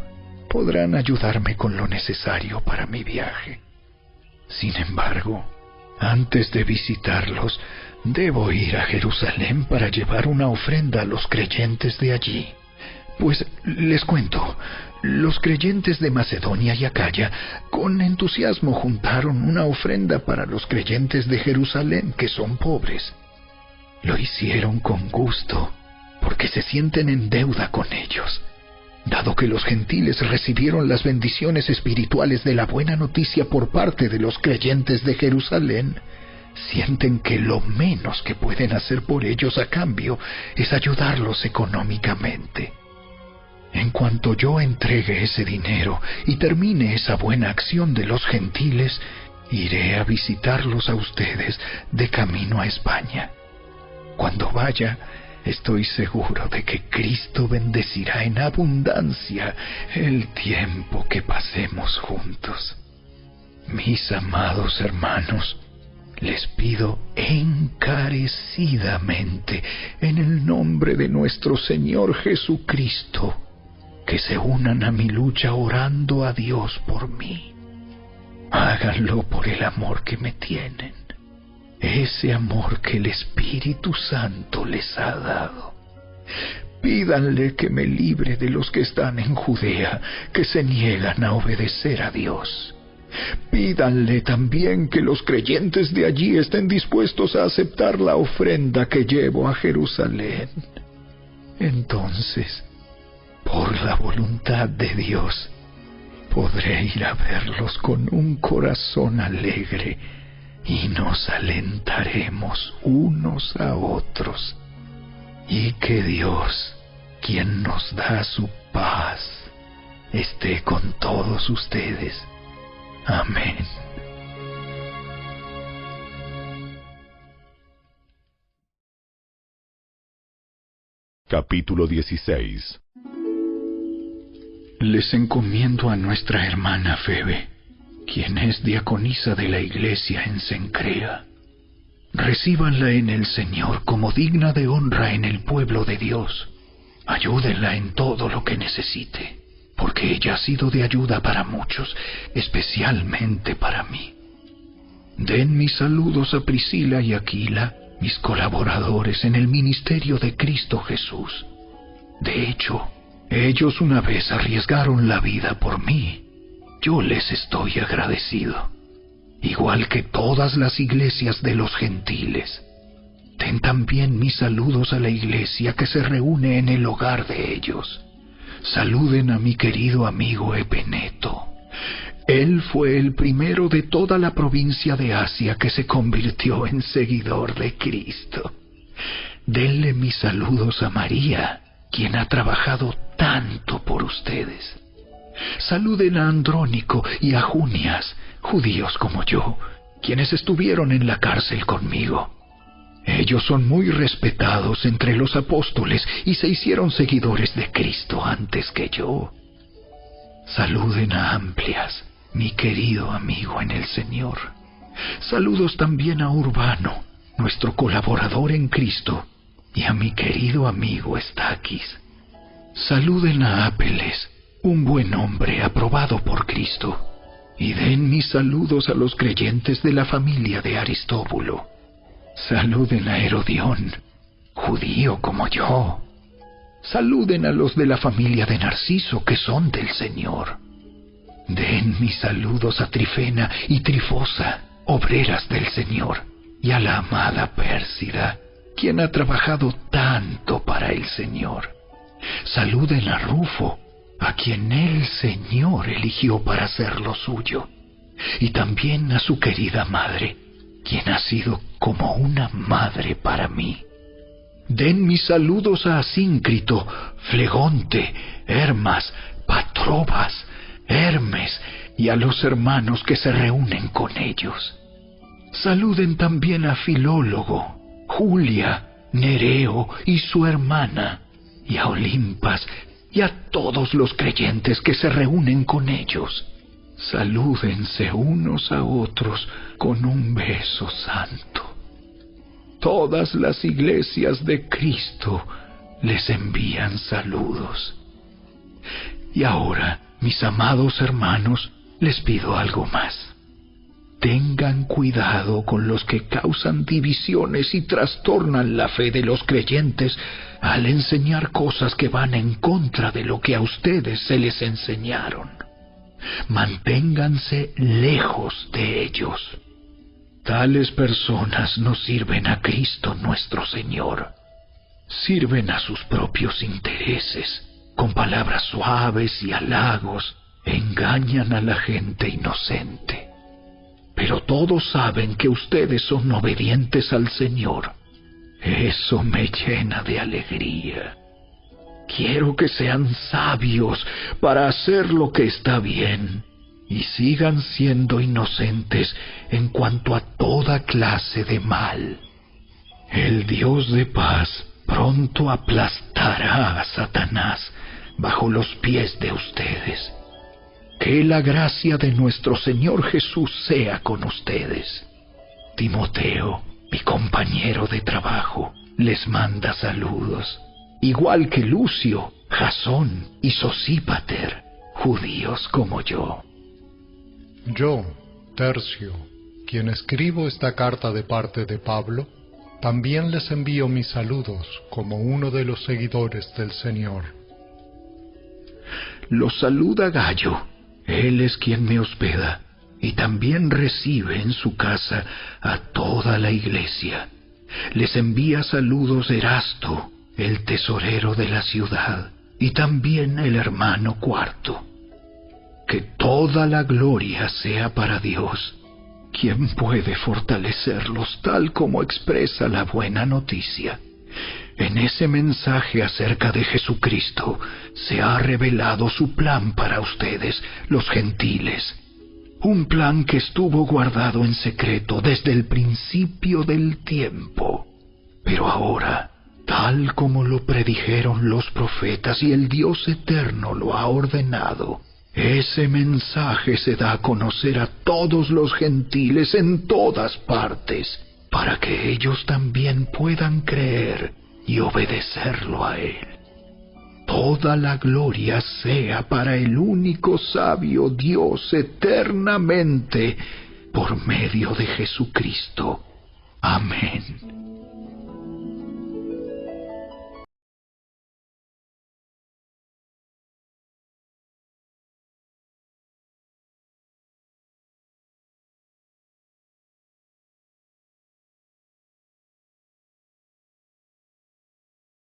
podrán ayudarme con lo necesario para mi viaje. Sin embargo, antes de visitarlos, debo ir a Jerusalén para llevar una ofrenda a los creyentes de allí. Pues les cuento, los creyentes de Macedonia y Acaya con entusiasmo juntaron una ofrenda para los creyentes de Jerusalén que son pobres. Lo hicieron con gusto, porque se sienten en deuda con ellos. Dado que los gentiles recibieron las bendiciones espirituales de la buena noticia por parte de los creyentes de Jerusalén, sienten que lo menos que pueden hacer por ellos a cambio es ayudarlos económicamente. En cuanto yo entregue ese dinero y termine esa buena acción de los gentiles, iré a visitarlos a ustedes de camino a España. Cuando vaya, estoy seguro de que Cristo bendecirá en abundancia el tiempo que pasemos juntos. Mis amados hermanos, les pido encarecidamente, en el nombre de nuestro Señor Jesucristo, que se unan a mi lucha orando a Dios por mí. Háganlo por el amor que me tienen, ese amor que el Espíritu Santo les ha dado. Pídanle que me libre de los que están en Judea, que se niegan a obedecer a Dios. Pídanle también que los creyentes de allí estén dispuestos a aceptar la ofrenda que llevo a Jerusalén. Entonces, por la voluntad de Dios, podré ir a verlos con un corazón alegre y nos alentaremos unos a otros. Y que Dios, quien nos da su paz, esté con todos ustedes. Amén. Capítulo 16. Les encomiendo a nuestra hermana Febe, quien es diaconisa de la iglesia en Cencrea. Recíbanla en el Señor como digna de honra en el pueblo de Dios. Ayúdenla en todo lo que necesite, porque ella ha sido de ayuda para muchos, especialmente para mí. Den mis saludos a Priscila y Aquila, mis colaboradores en el ministerio de Cristo Jesús. De hecho, ellos una vez arriesgaron la vida por mí. Yo les estoy agradecido, igual que todas las iglesias de los gentiles. Den también mis saludos a la iglesia que se reúne en el hogar de ellos. Saluden a mi querido amigo Epeneto. Él fue el primero de toda la provincia de Asia que se convirtió en seguidor de Cristo. Denle mis saludos a María, quien ha trabajado tanto por ustedes. Saluden a Andrónico y a Junias, judíos como yo, quienes estuvieron en la cárcel conmigo. Ellos son muy respetados entre los apóstoles y se hicieron seguidores de Cristo antes que yo. Saluden a Amplias, mi querido amigo en el Señor. Saludos también a Urbano, nuestro colaborador en Cristo, y a mi querido amigo Estaquis. Saluden a Apeles, un buen hombre aprobado por Cristo, y den mis saludos a los creyentes de la familia de Aristóbulo. Saluden a Herodión, judío como yo. Saluden a los de la familia de Narciso, que son del Señor. Den mis saludos a Trifena y Trifosa, obreras del Señor, y a la amada Pérsida, quien ha trabajado tanto para el Señor. Saluden a Rufo, a quien el Señor eligió para hacer lo suyo, y también a su querida madre, quien ha sido como una madre para mí. Den mis saludos a Asíncrito, Flegonte, Hermas, Patrobas, Hermes y a los hermanos que se reúnen con ellos. Saluden también a Filólogo, Julia, Nereo y su hermana, y a Olimpas y a todos los creyentes que se reúnen con ellos. Salúdense unos a otros con un beso santo. Todas las iglesias de Cristo les envían saludos. Y ahora, mis amados hermanos, les pido algo más. Tengan cuidado con los que causan divisiones y trastornan la fe de los creyentes al enseñar cosas que van en contra de lo que a ustedes se les enseñaron. Manténganse lejos de ellos. Tales personas no sirven a Cristo nuestro Señor. Sirven a sus propios intereses. Con palabras suaves y halagos engañan a la gente inocente. Pero todos saben que ustedes son obedientes al Señor. Eso me llena de alegría. Quiero que sean sabios para hacer lo que está bien y sigan siendo inocentes en cuanto a toda clase de mal. El Dios de paz pronto aplastará a Satanás bajo los pies de ustedes. Que la gracia de nuestro Señor Jesús sea con ustedes. Timoteo, mi compañero de trabajo, les manda saludos, igual que Lucio, Jasón y Sosípater, judíos como yo. Yo, Tercio, quien escribo esta carta de parte de Pablo, también les envío mis saludos como uno de los seguidores del Señor. Los saluda Gayo. Él es quien me hospeda, y también recibe en su casa a toda la iglesia. Les envía saludos Erasto, el tesorero de la ciudad, y también el hermano Cuarto. Que toda la gloria sea para Dios, quien puede fortalecerlos tal como expresa la buena noticia. En ese mensaje acerca de Jesucristo se ha revelado su plan para ustedes, los gentiles. Un plan que estuvo guardado en secreto desde el principio del tiempo. Pero ahora, tal como lo predijeron los profetas y el Dios eterno lo ha ordenado, ese mensaje se da a conocer a todos los gentiles en todas partes, para que ellos también puedan creer y obedecerlo a Él. Toda la gloria sea para el único sabio Dios eternamente, por medio de Jesucristo. Amén.